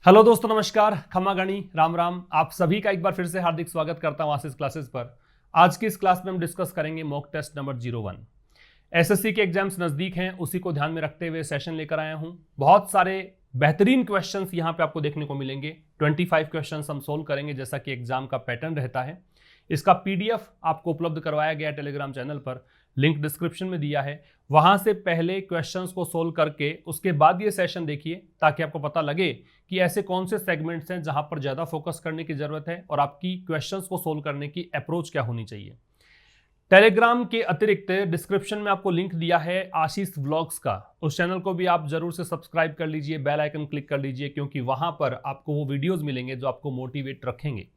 Hello दोस्तों, नमस्कार, खम्मा गणी, राम राम। आप सभी का एक बार फिर से हार्दिक स्वागत करता हूं आशीष क्लासेस पर। आज की इस क्लास में हम डिस्कस करेंगे मॉक टेस्ट नंबर 01। एसएससी के एग्जाम्स नजदीक हैं, उसी को ध्यान में रखते हुए सेशन लेकर आया हूं। बहुत सारे बेहतरीन क्वेश्चंस यहां पे आपको देखने को मिलेंगे। 25 क्वेश्चंस हम सोल्व करेंगे जैसा कि एग्जाम का पैटर्न रहता है। इसका पीडीएफ आपको उपलब्ध करवाया गया टेलीग्राम चैनल पर, लिंक डिस्क्रिप्शन में दिया है। वहां से पहले क्वेश्चंस को सोल्व करके उसके बाद ये सेशन देखिए, ताकि आपको पता लगे कि ऐसे कौन से सेगमेंट्स हैं जहां पर ज्यादा फोकस करने की जरूरत है और आपकी क्वेश्चंस को सोल्व करने की अप्रोच क्या होनी चाहिए। टेलीग्राम के अतिरिक्त डिस्क्रिप्शन में आपको लिंक दिया है आशीष व्लॉग्स का, उस चैनल को भी आप जरूर से सब्सक्राइब कर लीजिए, बेल आइकन क्लिक कर लीजिए, क्योंकि वहां पर आपको वो वीडियोज मिलेंगे जो आपको मोटिवेट रखेंगे।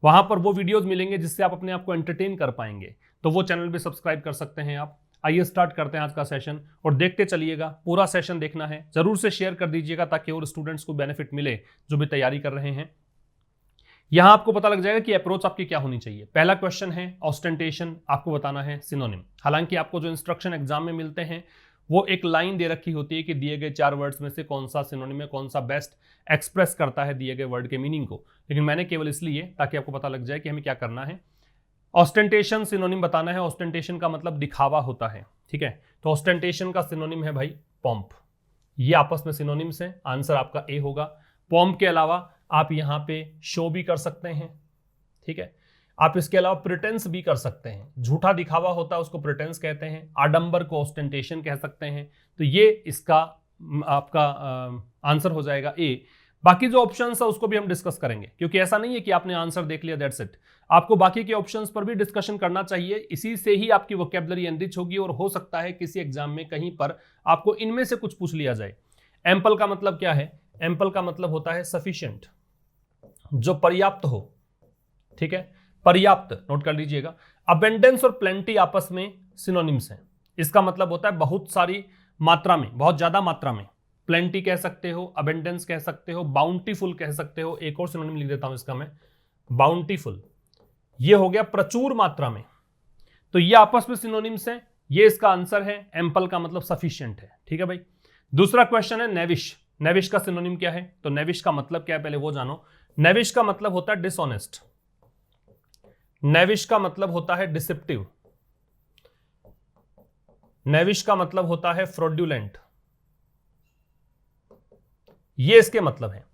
वहां पर वो वीडियोज मिलेंगे जिससे आप अपने आप को एंटरटेन कर पाएंगे, तो वो चैनल भी सब्सक्राइब कर सकते हैं आप। आइए स्टार्ट करते हैं आज का सेशन और देखते चलिएगा। पूरा सेशन देखना है, जरूर से शेयर कर दीजिएगा ताकि और स्टूडेंट्स को बेनिफिट मिले जो भी तैयारी कर रहे हैं। यहां आपको पता लग जाएगा कि अप्रोच आपकी क्या होनी चाहिए। पहला क्वेश्चन है ऑस्टेंटेशन, आपको बताना है सिनोनिम। हालांकि आपको जो इंस्ट्रक्शन एग्जाम में मिलते हैं वो एक लाइन दे रखी होती है कि दिए गए 4 वर्ड्स में से कौन सा सिनोनिम है, कौन सा बेस्ट एक्सप्रेस करता है दिए गए वर्ड के मीनिंग को। लेकिन मैंने केवल इसलिए ताकि आपको पता लग जाए कि हमें क्या करना है। ऑस्टेंटेशन सिनोनिम बताना है। ऑस्टेंटेशन का मतलब दिखावा होता है, ठीक है। तो ऑस्टेंटेशन का सिनोनिम है भाई पॉम्प। ये आपस में सिनोनिम्स हैं, आंसर आपका ए होगा। पॉम्प के अलावा आप यहां पे शो भी कर सकते हैं, ठीक है। आप इसके अलावा प्रिटेंस भी कर सकते हैं। झूठा दिखावा होता है उसको प्रिटेंस कहते हैं, आडंबर को ऑस्टेंटेशन कह सकते हैं। तो ये इसका आपका आंसर हो जाएगा ए। बाकी जो ऑप्शंस है उसको भी हम डिस्कस करेंगे, क्योंकि ऐसा नहीं है कि आपने आंसर देख लिया दैट्स इट। आपको बाकी के ऑप्शंस पर भी डिस्कशन करना चाहिए। इसी से ही आपकी वोकैबुलरी एनरिच होगी और हो सकता है किसी एग्जाम में कहीं पर आपको इनमें से कुछ पूछ लिया जाए। एम्पल का मतलब क्या है? एम्पल का मतलब होता है सफिशिएंट, जो पर्याप्त हो, ठीक है। पर्याप्त नोट कर लीजिएगा। अबेंडेंस और प्लेंटी आपस में सिनोनिम्स हैं। इसका मतलब होता है बहुत सारी मात्रा में, बहुत ज्यादा मात्रा में। प्लेंटी कह सकते हो, अबेंडेंस कह सकते हो, बाउंटीफुल कह सकते हो। एक और सिनोनिम लिख देता हूं इसका मैं, बाउंटीफुल। ये हो गया प्रचुर मात्रा में। तो ये आपस में सिनोनिम्स हैं। ये इसका आंसर है। एम्पल का मतलब सफिशिएंट है, ठीक है भाई। दूसरा क्वेश्चन है नेविश। नेविश का सिनोनिम क्या है? तो नेविश का मतलब क्या है पहले वो जानो। नेविश का मतलब होता है डिसऑनेस्ट। नेविश का मतलब होता है डिसेप्टिव। नेविश का मतलब होता है फ्रॉडुलेंट। ये इसके मतलब है।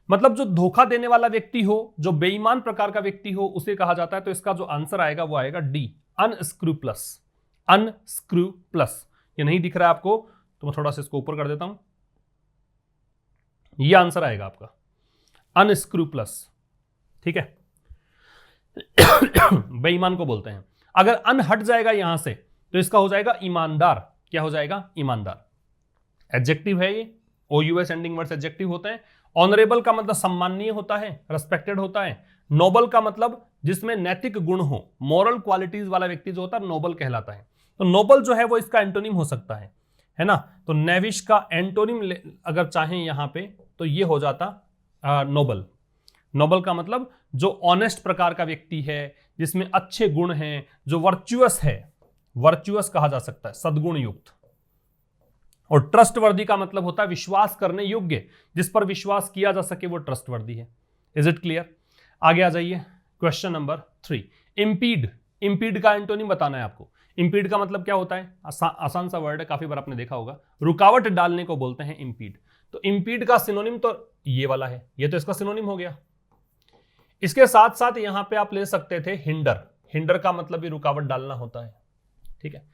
मतलब जो धोखा देने वाला व्यक्ति हो, जो बेईमान प्रकार का व्यक्ति हो, उसे कहा जाता है। तो इसका जो आंसर आएगा वो आएगा डी, अनस्क्रूप्लस। अनस्क्रूप्लस। ये नहीं दिख रहा है आपको तो मैं थोड़ा सा इसको ऊपर कर देता हूं। ये आंसर आएगा आपका अनस्क्रूप्लस, ठीक है। बेईमान को बोलते हैं। अगर अन हट जाएगा यहां से तो इसका हो जाएगा ईमानदार। क्या हो जाएगा? ईमानदार। एडजेक्टिव है ये, OUS एंडिंग वर्ड्स एडजेक्टिव होते हैं। ऑनरेबल का मतलब सम्माननीय होता है, रेस्पेक्टेड होता है। नोबल का मतलब जिसमें नैतिक गुण हो, मोरल क्वालिटीज वाला व्यक्ति जो होता है नोबल कहलाता है। तो नोबल जो है वो इसका एंटोनिम हो सकता है ना। तो नेविश का एंटोनिम अगर चाहें यहां पे तो ये हो जाता नोबल। नोबल का मतलब जो ऑनेस्ट प्रकार का व्यक्ति है, जिसमें अच्छे गुण हैं, जो वर्चुअस है, वर्चुअस कहा जा सकता है, सद्गुण युक्त। और ट्रस्टवर्दी का मतलब होता है विश्वास करने योग्य, जिस पर विश्वास किया जा सके वो ट्रस्टवर्दी है। Is it clear? आगे आ जाइए। Question number 3, इंपीड। इंपीड का एंटोनिम बताना है आपको। इंपीड का मतलब क्या होता है? आसान सा वर्ड है, काफी बार आपने देखा होगा। रुकावट डालने को बोलते हैं इंपीड। तो इंपीड का सिनोनिम तो ये वाला है, ये तो इसका सिनोनिम हो गया। इसके साथ साथ यहां पे आप ले सकते थे हिंडर। हिंडर का मतलब भी रुकावट डालना होता है, ठीक है।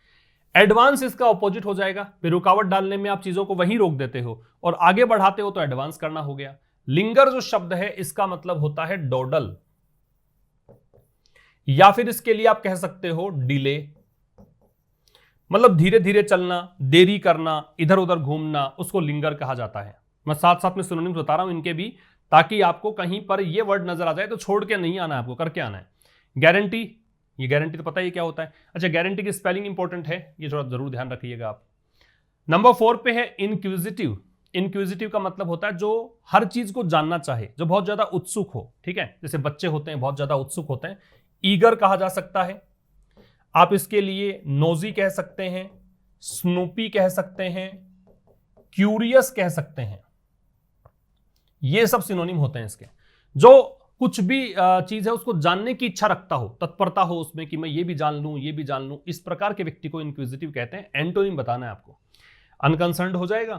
एडवांस इसका ऑपोजिट हो जाएगा। फिर रुकावट डालने में आप चीजों को वहीं रोक देते हो और आगे बढ़ाते हो तो एडवांस करना हो गया। लिंगर जो शब्द है इसका मतलब होता है डोडल, या फिर इसके लिए आप कह सकते हो डिले। मतलब धीरे धीरे चलना, देरी करना, इधर उधर घूमना, उसको लिंगर कहा जाता है। मैं साथ साथ में सिनोनिम्स बता रहा हूं इनके भी, ताकि आपको कहीं पर ये वर्ड नजर आ जाए तो छोड़ के नहीं आना है, आपको करके आना है। गारंटी, ये गारंटी तो पता ही क्या होता है। अच्छा, गारंटी की स्पेलिंग इंपॉर्टेंट है, ये थोड़ा जरूर ध्यान रखिएगा आप। नंबर 4 पे है इनक्विजिटिव। इनक्विजिटिव का मतलब होता है जो हर चीज को जानना चाहे, जो बहुत ज्यादा उत्सुक हो, ठीक है। जैसे बच्चे होते हैं, बहुत ज्यादा उत्सुक होते हैं। ईगर कहा जा सकता है। आप इसके लिए नोजी कह सकते हैं, स्नूपी कह सकते हैं, क्यूरियस कह सकते हैं। ये सब सिनोनिम होते हैं इसके। जो कुछ भी चीज है उसको जानने की इच्छा रखता हो, तत्परता हो उसमें कि मैं ये भी जान लूं, ये भी जान लूं, इस प्रकार के व्यक्ति को इंक्विजिटिव कहते हैं। एंटोनिम बताना है आपको। अनकंसर्न्ड हो जाएगा,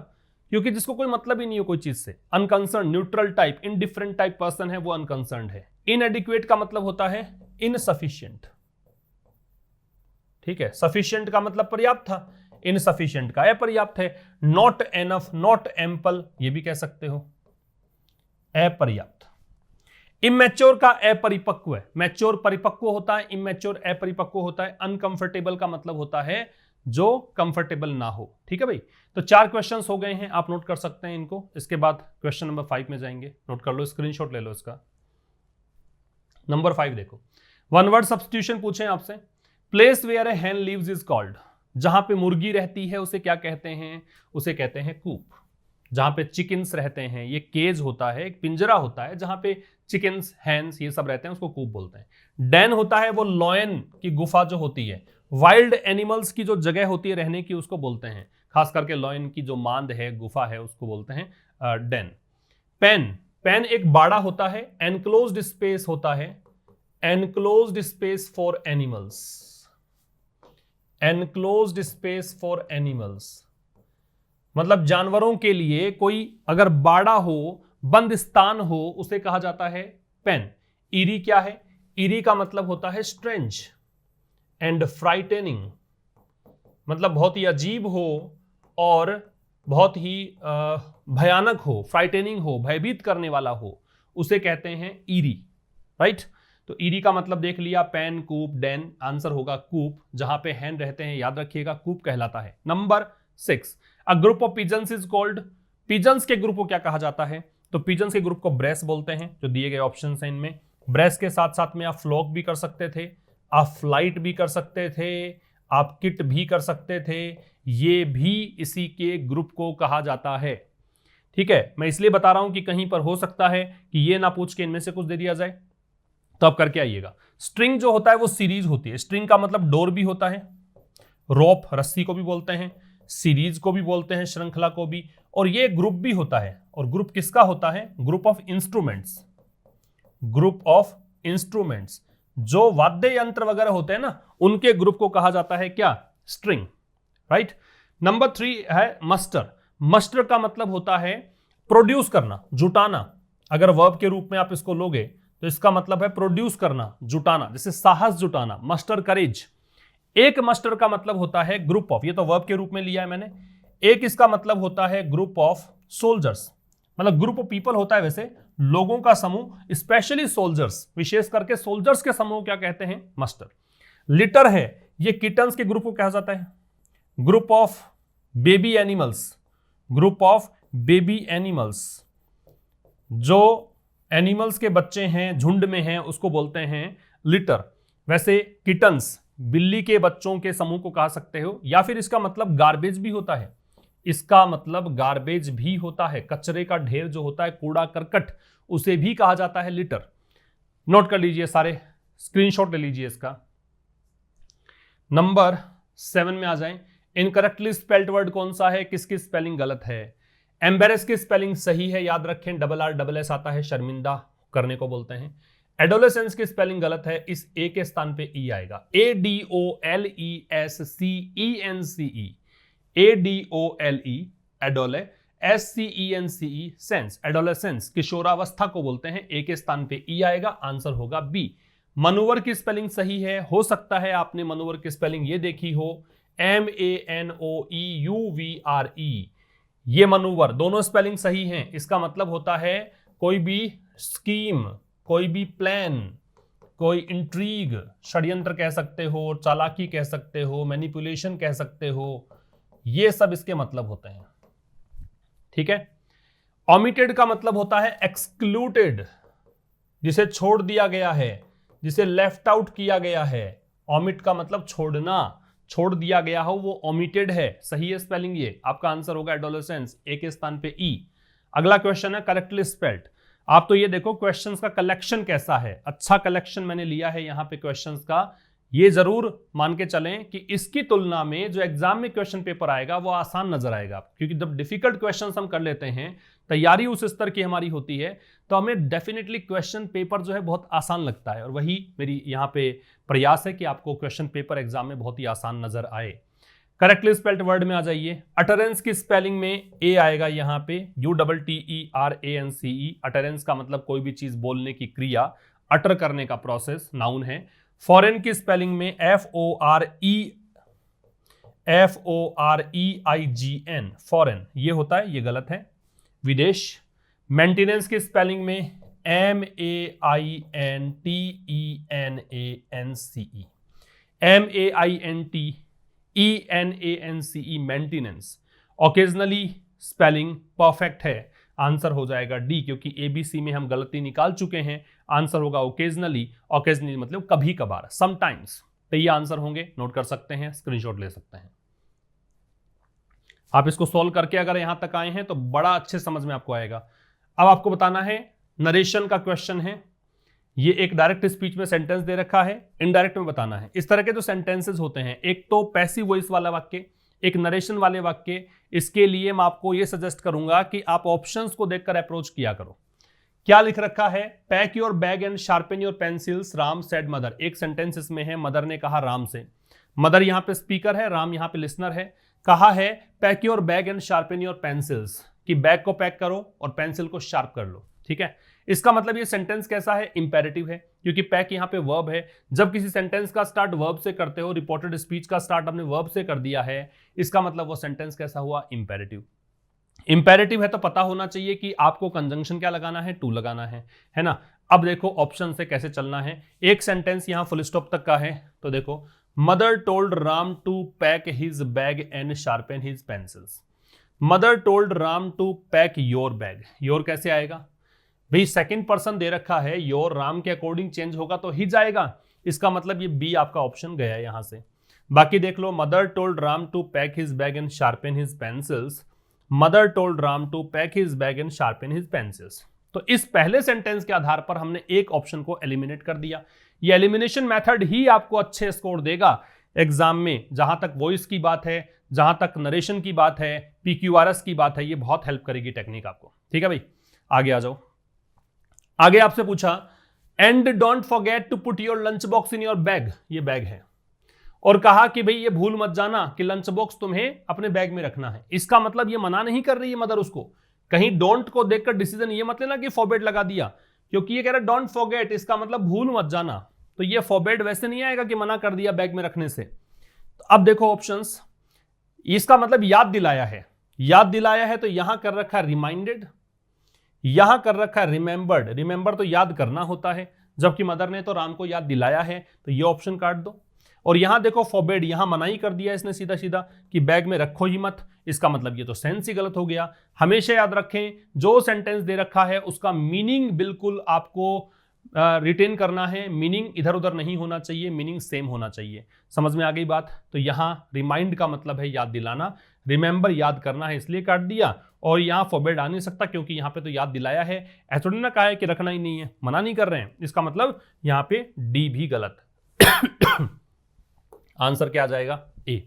क्योंकि जिसको कोई मतलब ही नहीं हो कोई चीज से। Unconcern, neutral type, indifferent type person है वो अनकंसर्न्ड है। इनएडिक्वेट का मतलब होता है इनसफिशिएंट, ठीक है। सफिशिएंट का मतलब पर्याप्त था, इनसफिशिएंट का अपर्याप्त है। नॉट एनफ, नॉट एम्पल, ये भी कह सकते हो, अपर्याप्त। इमेच्योर का अपरिपक्व है, मैच्योर परिपक्व होता है, इमेच्योर अपरिपक्व होता है। अनकंफर्टेबल का मतलब होता है जो कंफर्टेबल ना हो, ठीक है भाई। तो 4 क्वेश्चंस हो गए हैं, आप नोट कर सकते हैं इनको। इसके बाद क्वेश्चन नंबर 5 में जाएंगे, नोट कर लो, स्क्रीनशॉट ले लो इसका। नंबर 5 देखो, वन वर्ड सब्स्टिट्यूशन पूछे आपसे। Place where a hen lives is called, जहां पे मुर्गी रहती है उसे क्या कहते हैं? उसे कहते हैं कूप। जहां पे चिकन्स रहते हैं, ये केज होता है, एक पिंजरा होता है जहां पे चिकन्स, हैंस ये सब रहते हैं, उसको कूप बोलते हैं। डेन होता है वो लॉयन की गुफा जो होती है, वाइल्ड एनिमल्स की जो जगह होती है रहने की उसको बोलते हैं, खास करके लॉयन की जो मांद है, गुफा है, उसको बोलते हैं डेन। पेन, पेन एक बाड़ा होता है, एनक्लोज्ड स्पेस होता है, enclosed space for animals, enclosed space for animals मतलब जानवरों के लिए कोई अगर बाड़ा हो, बंद स्थान हो, उसे कहा जाता है पेन। ईरी क्या है? ईरी का मतलब होता है स्ट्रेंज एंड फ्राइटेनिंग, मतलब बहुत ही अजीब हो और बहुत ही भयानक हो, फ्राइटेनिंग हो, भयभीत करने वाला हो, उसे कहते हैं ईरी, राइट। तो ईरी का मतलब देख लिया, पेन, कूप, डेन। आंसर होगा कूप, जहां पे हैन रहते हैं याद रखिएगा, कूप कहलाता है। Number 6, a group of pigeons is called, pigeons के ग्रुप को क्या कहा जाता है? तो पिजन्स के ग्रुप को ब्रेस बोलते हैं, जो दिए गए ऑप्शन हैं इनमें। ब्रेस के साथ साथ में आप फ्लॉक भी कर सकते थे, आप फ्लाइट भी कर सकते थे, आप किट भी कर सकते थे, ये भी इसी के ग्रुप को कहा जाता है, ठीक है। मैं इसलिए बता रहा हूं कि कहीं पर हो सकता है कि ये ना पूछ के इनमें से कुछ दे दिया जाए, तो आप करके आइएगा। स्ट्रिंग जो होता है वो सीरीज होती है, स्ट्रिंग का मतलब डोर भी होता है, रोप रस्सी को भी बोलते हैं, सीरीज को भी बोलते हैं, श्रृंखला को भी, और ये ग्रुप भी होता है। और ग्रुप किसका होता है? Group of instruments, group of instruments, जो वाद्य यंत्र वगैरह होते हैं ना, उनके ग्रुप को कहा जाता है क्या? String, right. नंबर 3 है मस्टर। मस्टर का मतलब होता है प्रोड्यूस करना, जुटाना। अगर वर्ब के रूप में आप इसको लोगे तो इसका मतलब है प्रोड्यूस करना, जुटाना, जैसे साहस जुटाना, मस्टर करेज। एक मस्टर का मतलब होता है ग्रुप ऑफ, ये तो वर्ब के रूप में लिया है मैंने। एक इसका मतलब होता है ग्रुप ऑफ सोल्जर्स, मतलब ग्रुप ऑफ पीपल होता है वैसे, लोगों का समूह, स्पेशली सोल्जर्स, विशेष करके सोल्जर्स के समूह क्या कहते हैं? मस्टर। लिटर है, ये किटन्स के ग्रुप को कहा जाता है। Group of baby animals, group of baby animals, जो एनिमल्स के बच्चे हैं, झुंड में हैं, उसको बोलते हैं लिटर। वैसे किटन्स, बिल्ली के बच्चों के समूह को कह सकते हो, या फिर इसका मतलब गार्बेज भी होता है, इसका मतलब गार्बेज भी होता है, कचरे का ढेर जो होता है, कूड़ा करकट, उसे भी कहा जाता है लिटर। नोट कर लीजिए सारे, स्क्रीनशॉट ले लीजिए इसका। नंबर 7 में आ जाएं। इनकरेक्टली स्पेल्ड वर्ड कौन सा है, किसकी स्पेलिंग गलत है? एम्बेरेस की स्पेलिंग सही है, याद रखें, डबल आर डबल एस आता है, शर्मिंदा करने को बोलते हैं। एडोलेसेंस की स्पेलिंग गलत है, इस ए के स्थान पे ई आएगा, ADOLESCENCE, ADOLE, एडोले, SCENCE, sense, adolescence, किशोरावस्था को बोलते हैं, ए के स्थान पे ई आएगा, आंसर होगा बी। मनोवर की स्पेलिंग सही है, हो सकता है आपने मनोवर की स्पेलिंग ये देखी हो, MANOEUVRE, ये मनोवर, दोनों स्पेलिंग सही हैं। इसका मतलब होता है कोई भी स्कीम, कोई भी प्लान, कोई इंट्रीग, षड्यंत्र कह सकते हो, चालाकी कह सकते हो, मैनिपुलेशन कह सकते हो, ये सब इसके मतलब होते हैं, ठीक है। ओमिटेड का मतलब होता है एक्सक्लूडेड, जिसे छोड़ दिया गया है, जिसे लेफ्ट आउट किया गया है। ओमिट का मतलब छोड़ना, छोड़ दिया गया हो वो ओमिटेड है, सही है स्पेलिंग ये। आपका आंसर होगा एडोलेसेंस, ए के स्थान पे ई। अगला क्वेश्चन है करेक्टली स्पेल्ड। आप तो ये देखो क्वेश्चंस का कलेक्शन कैसा है, अच्छा कलेक्शन मैंने लिया है यहां पे क्वेश्चंस का, ये जरूर मान के चलें कि इसकी तुलना में जो एग्जाम में क्वेश्चन पेपर आएगा वो आसान नजर आएगा, क्योंकि जब डिफिकल्ट क्वेश्चंस हम कर लेते हैं, तैयारी उस स्तर की हमारी होती है, तो हमें डेफिनेटली क्वेश्चन पेपर जो है बहुत आसान लगता है। और वही मेरी यहाँ पे प्रयास है कि आपको क्वेश्चन पेपर एग्जाम में बहुत ही आसान नजर आए। करेक्टली स्पेल्ड वर्ड में आ जाइए। अटरेंस की स्पेलिंग में ए आएगा यहाँ पे, UTTERANCE। अटरेंस का मतलब कोई भी चीज बोलने की क्रिया, अटर करने का प्रोसेस, नाउन है। फॉरेन की स्पेलिंग में FOREIGN, फॉरेन ये होता है, ये गलत है, विदेश। मेंटेनेंस की स्पेलिंग में MEAINTENANCE, maintenance. Occasionally spelling perfect है, आंसर हो जाएगा डी, क्योंकि ABC में हम गलती निकाल चुके हैं, आंसर होगा ओकेजनली। ओकेजनली मतलब कभी कभार, समटाइम्स। तो ये आंसर होंगे, नोट कर सकते हैं, स्क्रीनशॉट ले सकते हैं। आप इसको सॉल्व करके अगर यहां तक आए हैं तो बड़ा अच्छे समझ में आपको आएगा। अब आपको बताना है, नरेशन का क्वेश्चन है, ये एक डायरेक्ट स्पीच में सेंटेंस दे रखा है, इनडायरेक्ट में बताना है। इस तरह के जो सेंटेंसेस होते हैं, एक तो पैसिव वॉइस वाला वाक्य, एक नरेशन वाले वाक्य, इसके लिए मैं आपको ये सजेस्ट करूंगा कि आप ऑप्शंस को देखकर अप्रोच किया करो। क्या लिख रखा है, pack your bag and sharpen your pencils, Ram said mother. एक सेंटेंस इसमें है, मदर ने कहा राम से। मदर यहां पे स्पीकर है, राम यहां पे लिसनर है। कहा है pack your bag and sharpen your pencils, कि बैग को पैक करो और पेंसिल को शार्प कर लो। ठीक है, इसका मतलब ये सेंटेंस कैसा है, इंपेरेटिव है, क्योंकि पैक यहां पे वर्ब है। जब किसी सेंटेंस का स्टार्ट वर्ब से करते हो, रिपोर्टेड स्पीच का स्टार्ट आपने वर्ब से कर दिया है, इसका मतलब वो सेंटेंस कैसा हुआ, इंपेरेटिव। इंपेरेटिव है तो पता होना चाहिए कि आपको कंजंक्शन क्या लगाना है, टू लगाना है ना। अब देखो ऑप्शन से कैसे चलना है। एक सेंटेंस यहां फुल स्टॉप तक का है, तो देखो, mother told Ram to pack his bag and sharpen his pencils. Mother told Ram to pack your bag. Your कैसे आएगा भाई, सेकंड पर्सन दे रखा है, योर राम के अकॉर्डिंग चेंज होगा तो हिज आएगा, इसका मतलब ये बी आपका ऑप्शन गया है यहां से। बाकी देख लो, mother told Ram to pack his bag and sharpen his pencils. Mother told Ram to pack his bag and sharpen his pencils. तो इस पहले सेंटेंस के आधार पर हमने एक ऑप्शन को एलिमिनेट कर दिया। ये एलिमिनेशन मेथड ही आपको अच्छे स्कोर देगा एग्जाम में। जहां तक वॉइस की बात है, जहां तक नरेशन की बात है, PQRS की बात है, ये बहुत हेल्प करेगी टेक्निक आपको। ठीक है भाई, आगे आ जाओ। आगे आपसे पूछा, and don't forget to put your lunch box in your bag. ये बैग है, और कहा कि भाई ये भूल मत जाना कि लंच बॉक्स तुम्हें अपने बैग में रखना है। इसका मतलब ये मना नहीं कर रही है मदर उसको, कहीं डोंट को देखकर डिसीजन ये मत लेना कि फॉरबेड लगा दिया, क्योंकि ये कह रहा है डोंट फॉरगेट, इसका मतलब भूल मत जाना। तो ये फॉरबेड वैसे नहीं आएगा कि मना कर दिया बैग में रखने से। तो अब देखो ऑप्शंस, इसका मतलब याद दिलाया है। याद दिलाया है तो यहां कर रखा है रिमाइंडेड, यहां कर रखा है रिमेंबर्ड। रिमेंबर तो याद करना होता है, जबकि मदर ने तो राम को याद दिलाया है, तो ये ऑप्शन काट दो। और यहां देखो फॉरबेड, यहां मनाही कर दिया इसने सीधा सीधा कि बैग में रखो ही मत। इसका मतलब ये तो सेंस ही गलत हो गया। हमेशा याद रखें, जो सेंटेंस दे रखा है उसका मीनिंग बिल्कुल आपको रिटेन करना है, मीनिंग इधर उधर नहीं होना चाहिए, मीनिंग सेम होना चाहिए। समझ में आ गई बात। तो यहां रिमाइंड का मतलब है याद दिलाना, रिमेंबर याद करना है, इसलिए काट दिया। और यहां फॉरबेड आ नहीं सकता, क्योंकि यहां पे तो याद दिलाया है, ऐसा ना कहा है कि रखना ही नहीं है, मना नहीं कर रहे हैं। इसका मतलब यहां पे डी भी गलत। आंसर क्या आ जाएगा, ए।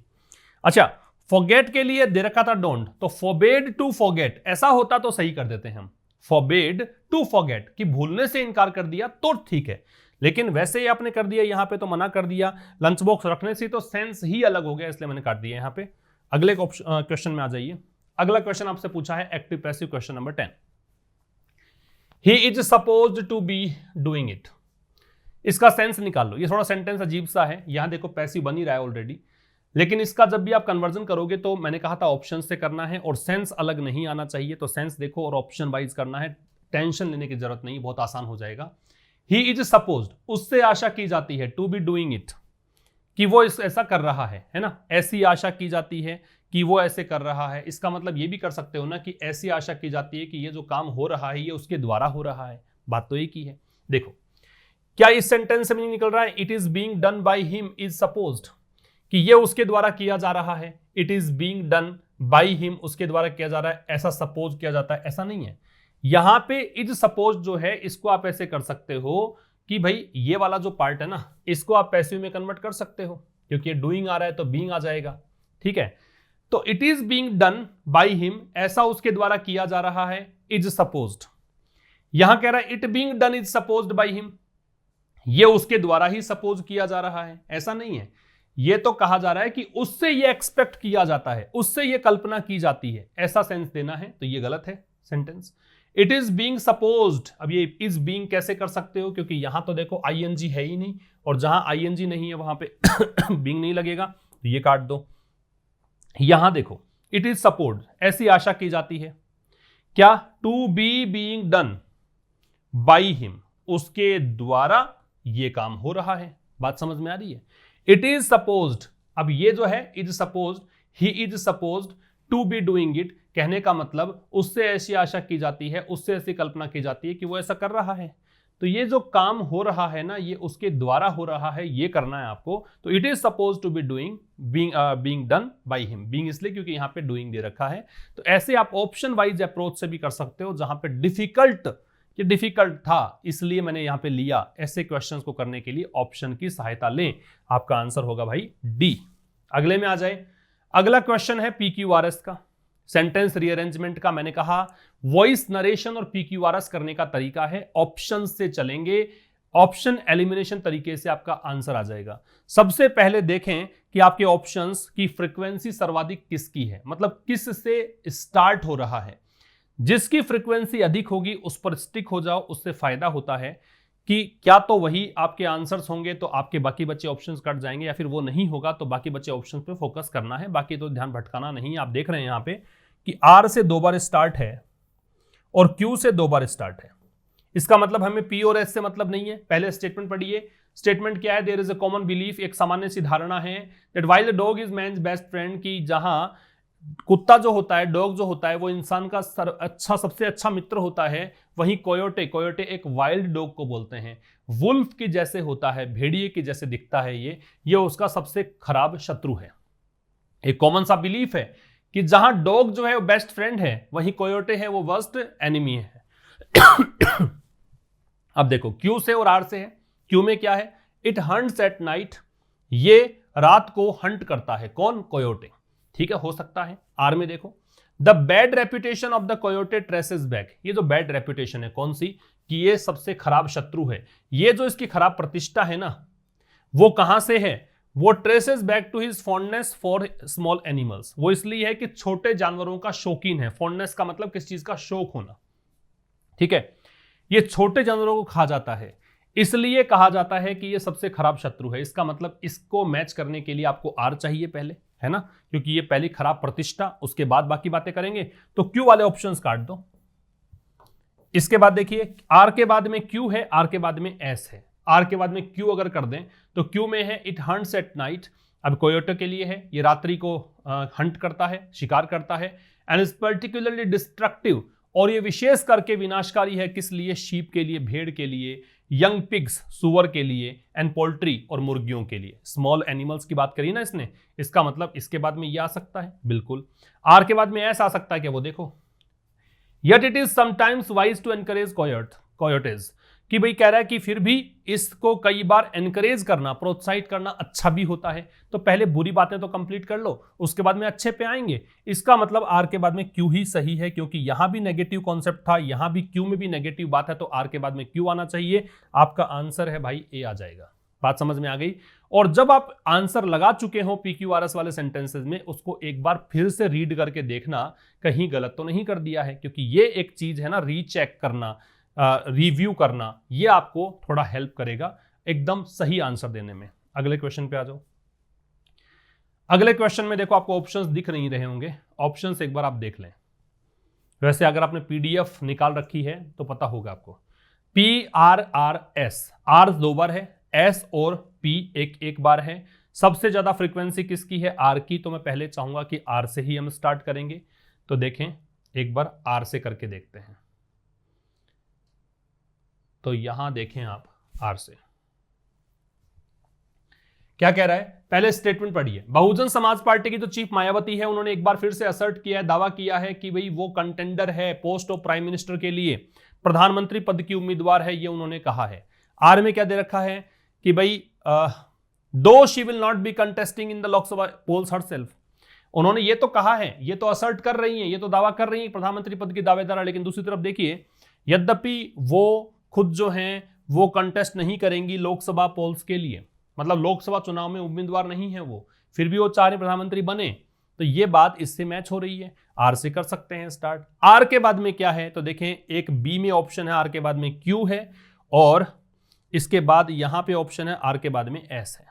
अच्छा, फॉरगेट के लिए दे रखा था डोंट, तो फॉरबेड टू फॉरगेट ऐसा होता तो सही कर देते हैं हम। फॉरबेड टू फॉरगेट कि भूलने से इनकार कर दिया तो ठीक है, लेकिन वैसे ही आपने कर दिया यहां पे तो मना कर दिया। लंच बॉक्स रखने से तो सेंस ही अलग हो गया, इसलिए मैंने काट दिया यहां पे। अगले क्वेश्चन में आ जाइए। अगला क्वेश्चन आपसे पूछा है active passive, question number 10। He is supposed to be doing it. इसका सेंस निकाल लो। ये थोड़ा सेंटेंस अजीब सा है, यहां देखो पैसिव बन ही रहा है ऑलरेडी, लेकिन इसका जब भी आप कन्वर्जन करोगे तो मैंने कहा था ऑप्शन से करना है और सेंस अलग नहीं आना चाहिए। तो सेंस देखो और ऑप्शन वाइज करना है, टेंशन लेने की जरूरत नहीं, बहुत आसान हो जाएगा। ही इज सपोज्ड, उससे आशा की जाती है, टू बी डूइंग इट, कि वो ऐसा कर रहा है ना। ऐसी आशा की जाती है कि वो ऐसे कर रहा है। इसका मतलब ये भी कर सकते हो ना कि ऐसी आशा की जाती है कि ये जो काम हो रहा है ये उसके द्वारा हो रहा है। बात तो एक ही है। देखो क्या इस सेंटेंस से मीनिंग निकल रहा है, it is being done by him is supposed, कि ये उसके द्वारा किया जा रहा है। It is being done by him, उसके द्वारा किया जा रहा है, ऐसा सपोज किया जाता है, ऐसा नहीं है। यहां पे इज सपोज जो है इसको आप ऐसे कर सकते हो कि भाई ये वाला जो पार्ट है ना, इसको आप पैसिव में कन्वर्ट कर सकते हो, क्योंकि ये डूइंग आ रहा है तो बीइंग आ जाएगा। ठीक है, तो it is being done by him, ऐसा उसके द्वारा किया जा रहा है, इज सपोज्ड। यहां कह रहा है it being done is supposed by him, ये उसके द्वारा ही सपोज किया जा रहा है, ऐसा नहीं है। ये तो कहा जा रहा है कि उससे ये एक्सपेक्ट किया जाता है, उससे ये कल्पना की जाती है, ऐसा सेंस देना है, तो ये गलत है sentence. It is being supposed, अब ये इज बीइंग कैसे कर सकते हो, क्योंकि यहां तो देखो आईएनजी है ही नहीं, और जहां आईएनजी नहीं है वहां पे बीइंग नहीं लगेगा, तो ये काट दो। यहां देखो इट इज सपोज्ड, ऐसी आशा की जाती है क्या, to be being done by him, उसके द्वारा ये काम हो रहा है। बात समझ में आ रही है। इट इज सपोज्ड, अब ये जो है is supposed, he is supposed to be doing it, कहने का मतलब उससे ऐसी आशा की जाती है, उससे ऐसी कल्पना की जाती है कि वो ऐसा कर रहा है। तो ये जो काम हो रहा है ना, ये उसके द्वारा हो रहा है, ये करना है आपको। तो it is suppose to be doing being done by him, being इसलिए क्योंकि यहां पे डूइंग दे रखा है। तो ऐसे आप ऑप्शन वाइज अप्रोच से भी कर सकते हो, जहां पे डिफिकल्ट था इसलिए मैंने यहां पे लिया। ऐसे क्वेश्चंस को करने के लिए ऑप्शन की सहायता लें। आपका आंसर होगा भाई डी। अगले में आ जाए। अगला क्वेश्चन है PQRS का, सेंटेंस रीअरेंजमेंट का। मैंने कहा वॉइस नरेशन और PQRS करने का तरीका है, ऑप्शन से चलेंगे, ऑप्शन एलिमिनेशन तरीके से आपका आंसर आ जाएगा। सबसे पहले देखें कि आपके ऑप्शंस की फ्रीक्वेंसी सर्वाधिक किसकी है, मतलब किस से स्टार्ट हो रहा है। जिसकी फ्रीक्वेंसी अधिक होगी उस पर स्टिक हो जाओ, उससे फायदा होता है कि क्या तो वही आपके आंसर्स होंगे तो आपके बाकी बचे ऑप्शंस कट जाएंगे, या फिर वो नहीं होगा तो बाकी बचे ऑप्शंस पे फोकस करना है, बाकी तो ध्यान भटकाना नहीं। आप देख रहे हैं यहां पे कि R से 2 बार स्टार्ट है और Q से 2 बार स्टार्ट है। इसका मतलब हमें P और S से मतलब नहीं है। पहले स्टेटमेंट पढ़िए। स्टेटमेंट क्या है, there is a common belief, एक सामान्य सी धारणा है, that while the dog is man's best friend, की जहां कुत्ता जो होता है, डॉग जो होता है, वो इंसान का सबसे अच्छा मित्र होता है, वहीं कोयोटे एक वाइल्ड डॉग को बोलते हैं, वुल्फ की जैसे होता है, भेड़िए की जैसे दिखता है, ये उसका सबसे खराब शत्रु है। एक कॉमन सा बिलीफ है कि जहां डॉग जो है वो बेस्ट फ्रेंड है, वहीं कोयोटे है वो वर्स्ट एनिमी है। अब देखो क्यू से और आर से है। क्यू में क्या है, इट हंट्स एट नाइट, ये रात को हंट करता है, कौन, कोयोटे। ठीक है, हो सकता है। आर में देखो the bad reputation of the coyote traces back, ये जो बैड रेपुटेशन है कौन सी, कि ये सबसे खराब शत्रु है, ये जो इसकी खराब प्रतिष्ठा है ना, वो कहां से है, वो traces back to his fondness for small animals, वो इसलिए है कि छोटे जानवरों का शौकीन है। फॉन्डनेस का मतलब किस चीज का, शौक होना। ठीक है, ये छोटे जानवरों को खा जाता है, इसलिए कहा जाता है कि ये सबसे खराब शत्रु है। इसका मतलब इसको मैच करने के लिए आपको आर चाहिए पहले, है ना, क्योंकि ये पहली खराब प्रतिष्ठा, उसके बाद बाकी बातें करेंगे। तो क्यू वाले ऑप्शंस काट दो। इसके बाद देखिए आर के बाद में क्यू है, आर के बाद में एस है। आर के बाद में क्यू अगर कर दें तो क्यू में है इट हंट्स एट नाइट, अब कोयोटे के लिए है, ये रात्रि को हंट करता है, शिकार करता है, एंड इज पर्टिकुलरली डिस्ट्रक्टिव, और ये विशेष करके विनाशकारी है, किस लिए, शीप के लिए, भेड़ के लिए, यंग पिग्स सुअर के लिए, एंड पोल्ट्री और मुर्गियों के लिए। स्मॉल एनिमल्स की बात करी ना इसने, इसका मतलब इसके बाद में ये आ सकता है, बिल्कुल। आर के बाद में ऐसा आ सकता है क्या, वो देखो, yet it is sometimes wise to encourage coyotes, कि भाई कह रहा है कि फिर भी इसको कई बार एनकरेज करना, प्रोत्साहित करना अच्छा भी होता है। तो पहले बुरी बातें तो कंप्लीट कर लो, उसके बाद में अच्छे पे आएंगे। इसका मतलब आर के बाद में क्यू ही सही है, क्योंकि यहां भी नेगेटिव कॉन्सेप्ट था, यहां भी क्यू में भी नेगेटिव बात है, तो आर के बाद में क्यू आना चाहिए। आपका आंसर है भाई ए आ जाएगा। बात समझ में आ गई। और जब आप आंसर लगा चुके हो PQRS वाले सेंटेंसेस में, उसको एक बार फिर से रीड करके देखना कहीं गलत तो नहीं कर दिया है, क्योंकि ये एक चीज है ना, रीचेक करना, रिव्यू करना, ये आपको थोड़ा हेल्प करेगा एकदम सही आंसर देने में। अगले क्वेश्चन पे आ जाओ। अगले क्वेश्चन में देखो आपको ऑप्शंस दिख नहीं रहे होंगे, ऑप्शंस एक बार आप देख लें। वैसे अगर आपने PDF निकाल रखी है तो पता होगा आपको। PRRS, R 2 बार है, S और P एक बार है। सबसे ज्यादा फ्रीक्वेंसी किसकी है, R की। तो मैं पहले चाहूंगा कि R से ही हम स्टार्ट करेंगे। तो देखें एक बार R से करके देखते हैं। तो यहां देखें आप आर से क्या कह रहा है, पहले स्टेटमेंट पढ़िए। बहुजन समाज पार्टी की जो चीफ मायावती है, उन्होंने एक बार फिर से असर्ट किया है, दावा किया है कि भाई वो कंटेंडर है पोस्ट ऑफ प्राइम मिनिस्टर के लिए, प्रधानमंत्री पद की उम्मीदवार है, ये उन्होंने कहा है। आर में क्या दे रखा है कि भाई दो she will not be contesting in the Lok Sabha polls herself. उन्होंने ये तो कहा है, ये तो असर्ट कर रही हैं, ये तो दावा कर रही हैं प्रधानमंत्री पद की दावेदार है, लेकिन दूसरी तरफ देखिए यद्यपि वो खुद जो हैं वो कंटेस्ट नहीं करेंगी लोकसभा पोल्स के लिए, मतलब लोकसभा चुनाव में उम्मीदवार नहीं है वो, फिर भी वो चाह रहे प्रधानमंत्री बने, तो ये बात इससे मैच हो रही है। आर से कर सकते हैं स्टार्ट। आर के बाद में क्या है तो देखें, एक बी में ऑप्शन है, आर के बाद में क्यू है, और इसके बाद यहां पे ऑप्शन है आर के बाद में एस है।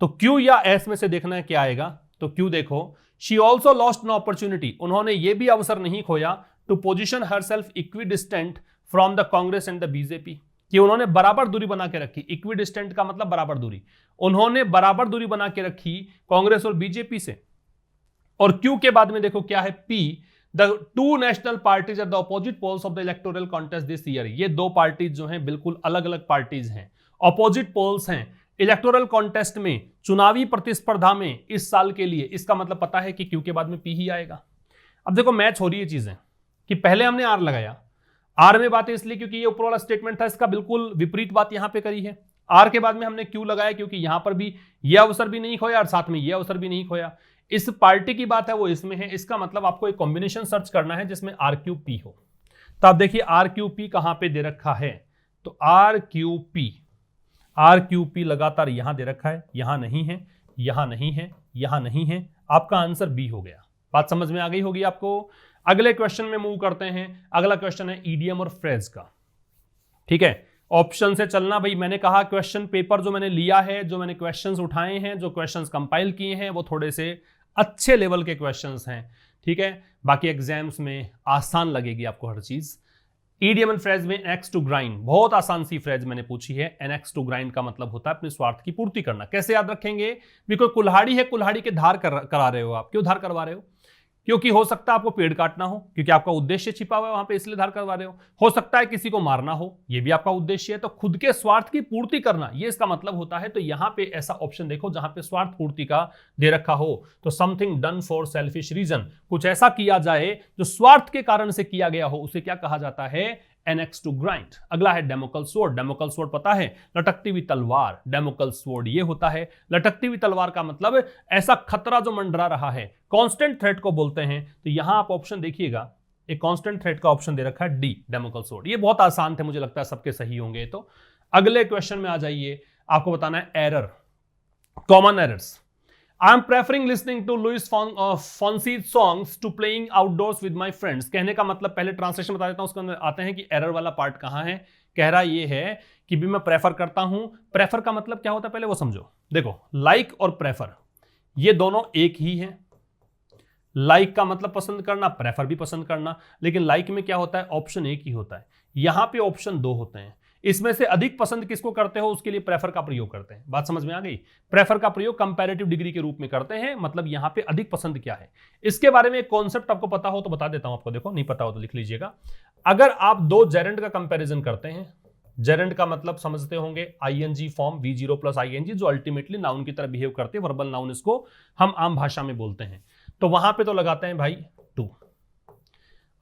तो क्यू या एस में से देखना है क्या आएगा। तो क्यू देखो, she also lost an opportunity, उन्होंने ये भी अवसर नहीं खोया to position herself equidistant from the Congress and the BJP, कि उन्होंने बराबर दूरी बना के रखी। इक्विडिस्टेंट का मतलब बराबर दूरी, उन्होंने बराबर दूरी बना के रखी कांग्रेस और बीजेपी से। और क्यू के बाद में देखो क्या है, पी, the two national parties at the opposite poles of the electoral contest this year, ये दो पार्टीज जो हैं बिल्कुल अलग अलग पार्टीज हैं, अपोजिट पोल्स हैं इलेक्टोरल कॉन्टेस्ट में, चुनावी प्रतिस्पर्धा में इस साल के लिए। इसका मतलब पता है कि क्यू के बाद में पी ही आएगा। अब देखो मैच हो रही है चीजें कि पहले हमने आर लगाया, आर में बात है इसलिए क्योंकि ये ऊपर वाला स्टेटमेंट था, इसका बिल्कुल विपरीत बात यहां पे करी है। आर के बाद में हमने क्यू लगाया क्योंकि यहां पर भी ये अवसर भी नहीं खोया और साथ में ये अवसर भी नहीं खोया। इस पार्टी की बात है वो इसमें है, इसका मतलब आपको एक कॉम्बिनेशन सर्च करना है जिसमें आर क्यू पी हो। तो आप देखिए आर क्यू पी कहां पे दे रखा है, तो आर क्यू पी लगातार यहां दे रखा है, यहां नहीं है, यहां नहीं है, यहां नहीं है, आपका आंसर बी हो गया। बात समझ में आ गई होगी आपको। अगले क्वेश्चन में मूव करते हैं। अगला क्वेश्चन है ईडीएम और फ्रेज का, ठीक है। ऑप्शन से चलना भाई, मैंने कहा क्वेश्चन पेपर जो मैंने लिया है, जो मैंने क्वेश्चंस उठाए हैं, जो क्वेश्चंस कंपाइल किए हैं, वो थोड़े से अच्छे लेवल के क्वेश्चंस हैं, ठीक है। बाकी एग्जाम्स में आसान लगेगी आपको हर चीज। ईडीएम एंड फ्रेज में एनेक्स टू ग्राइंड, बहुत आसान सी फ्रेज मैंने पूछी है। एनेक्स टू ग्राइंड का मतलब होता है अपने स्वार्थ की पूर्ति करना। कैसे याद रखेंगे, भी कोई कुल्हाड़ी है, कुल्हाड़ी के धार करा रहे हो आप, क्यों धार करवा रहे हो? क्योंकि हो सकता है आपको पेड़ काटना हो, क्योंकि आपका उद्देश्य छिपा हुआ है वहां पे, इसलिए धार करवा रहे हो सकता है किसी को मारना हो, ये भी आपका उद्देश्य है। तो खुद के स्वार्थ की पूर्ति करना, ये इसका मतलब होता है। तो यहां पे ऐसा ऑप्शन देखो जहां पे स्वार्थ पूर्ति का दे रखा हो, तो something done for selfish reason, कुछ ऐसा किया जाए जो स्वार्थ के कारण से किया गया हो, उसे क्या कहा जाता है? An axe to grind. अगला है डेमोकल स्वॉर्ड। डेमोकल स्वॉर्ड पता है, लटकती हुई तलवार। डेमोकल स्वॉर्ड ये होता है, लटकती हुई तलवार का मतलब ऐसा खतरा जो मंडरा रहा है, कांस्टेंट थ्रेट को बोलते हैं। तो यहां आप ऑप्शन देखिएगा, एक कांस्टेंट थ्रेट का ऑप्शन दे रखा है डी, डेमोकल स्वॉर्ड। ये बहुत आसान थे, मुझे लगता है सबके सही होंगे। तो अगले क्वेश्चन में आ जाइए, आपको बताना है error, common errors. I am preferring listening to Louis Fonsi's songs to playing outdoors with my friends। कहने का मतलब, पहले ट्रांसलेशन बता देता हूं, उसके अंदर आते हैं कि एरर वाला पार्ट कहां है। कह रहा ये है कि भी मैं प्रेफर करता हूं। प्रेफर का मतलब क्या होता है पहले वो समझो। देखो लाइक और प्रेफर ये दोनों एक ही है। लाइक का मतलब पसंद करना, प्रेफर भी पसंद करना, लेकिन लाइक में क्या होता है, ऑप्शन एक ही होता है, यहां पे ऑप्शन दो होते हैं। इसमें से अधिक पसंद किसको करते हो, उसके लिए प्रेफर का प्रयोग करते हैं। बात समझ में आ गई। प्रेफर का प्रयोग कंपैरेटिव डिग्री के रूप में करते हैं, मतलब यहां पे अधिक पसंद क्या है। इसके बारे में एक कॉन्सेप्ट आपको पता हो तो बता देता हूं आपको, देखो नहीं पता हो तो लिख लीजिएगा। अगर आप दो जेरेंड का कंपैरिजन करते हैं, जेरेंड का मतलब समझते होंगे ING form V0 plus ING, जो अल्टीमेटली नाउन की तरह बिहेव करते हैं, वर्बल नाउन इसको हम आम भाषा में बोलते हैं। तो वहां पे तो लगाते हैं भाई 2।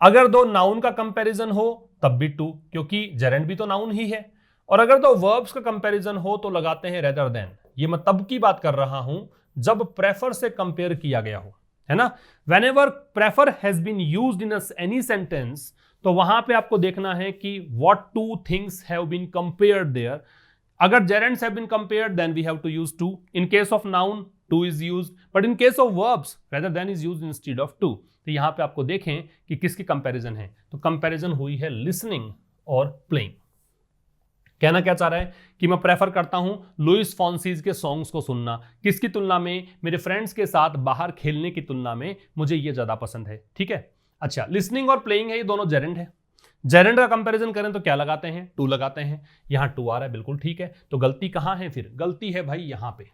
अगर दो नाउन का कंपैरिजन हो तब भी 2, क्योंकि जेरेंड भी तो नाउन ही है। और अगर दो वर्ब्स का कंपैरिजन हो तो लगाते हैं रेदर देन। ये मैं तब की बात कर रहा हूं जब प्रेफर से कंपेयर किया गया हो, है ना। Whenever prefer has been used in any sentence, तो वहां पे आपको देखना है कि what two things have been compared there. अगर gerunds have been compared then we have to use 2। In case of noun 2 is used, but in case of verbs rather than is used instead of 2। तो यहां पे आपको देखें कि किसकी comparison है, तो कंपैरिजन हुई है लिसनिंग और प्लेइंग। कहना क्या चाह रहा है कि मैं प्रेफर करता हूं लुइस फॉन्सीज के सॉन्ग्स को सुनना, किसकी तुलना में, मेरे फ्रेंड्स के साथ बाहर खेलने की तुलना में मुझे ये ज्यादा पसंद है, ठीक है। अच्छा, लिसनिंग और प्लेइंग है, ये दोनों जेरेंड है। जेरेंड का कंपैरिजन करें तो क्या लगाते हैं, 2 लगाते हैं। यहां 2 आ रहा है, बिल्कुल ठीक है। तो गलती कहां है फिर, गलती है भाई यहां पे,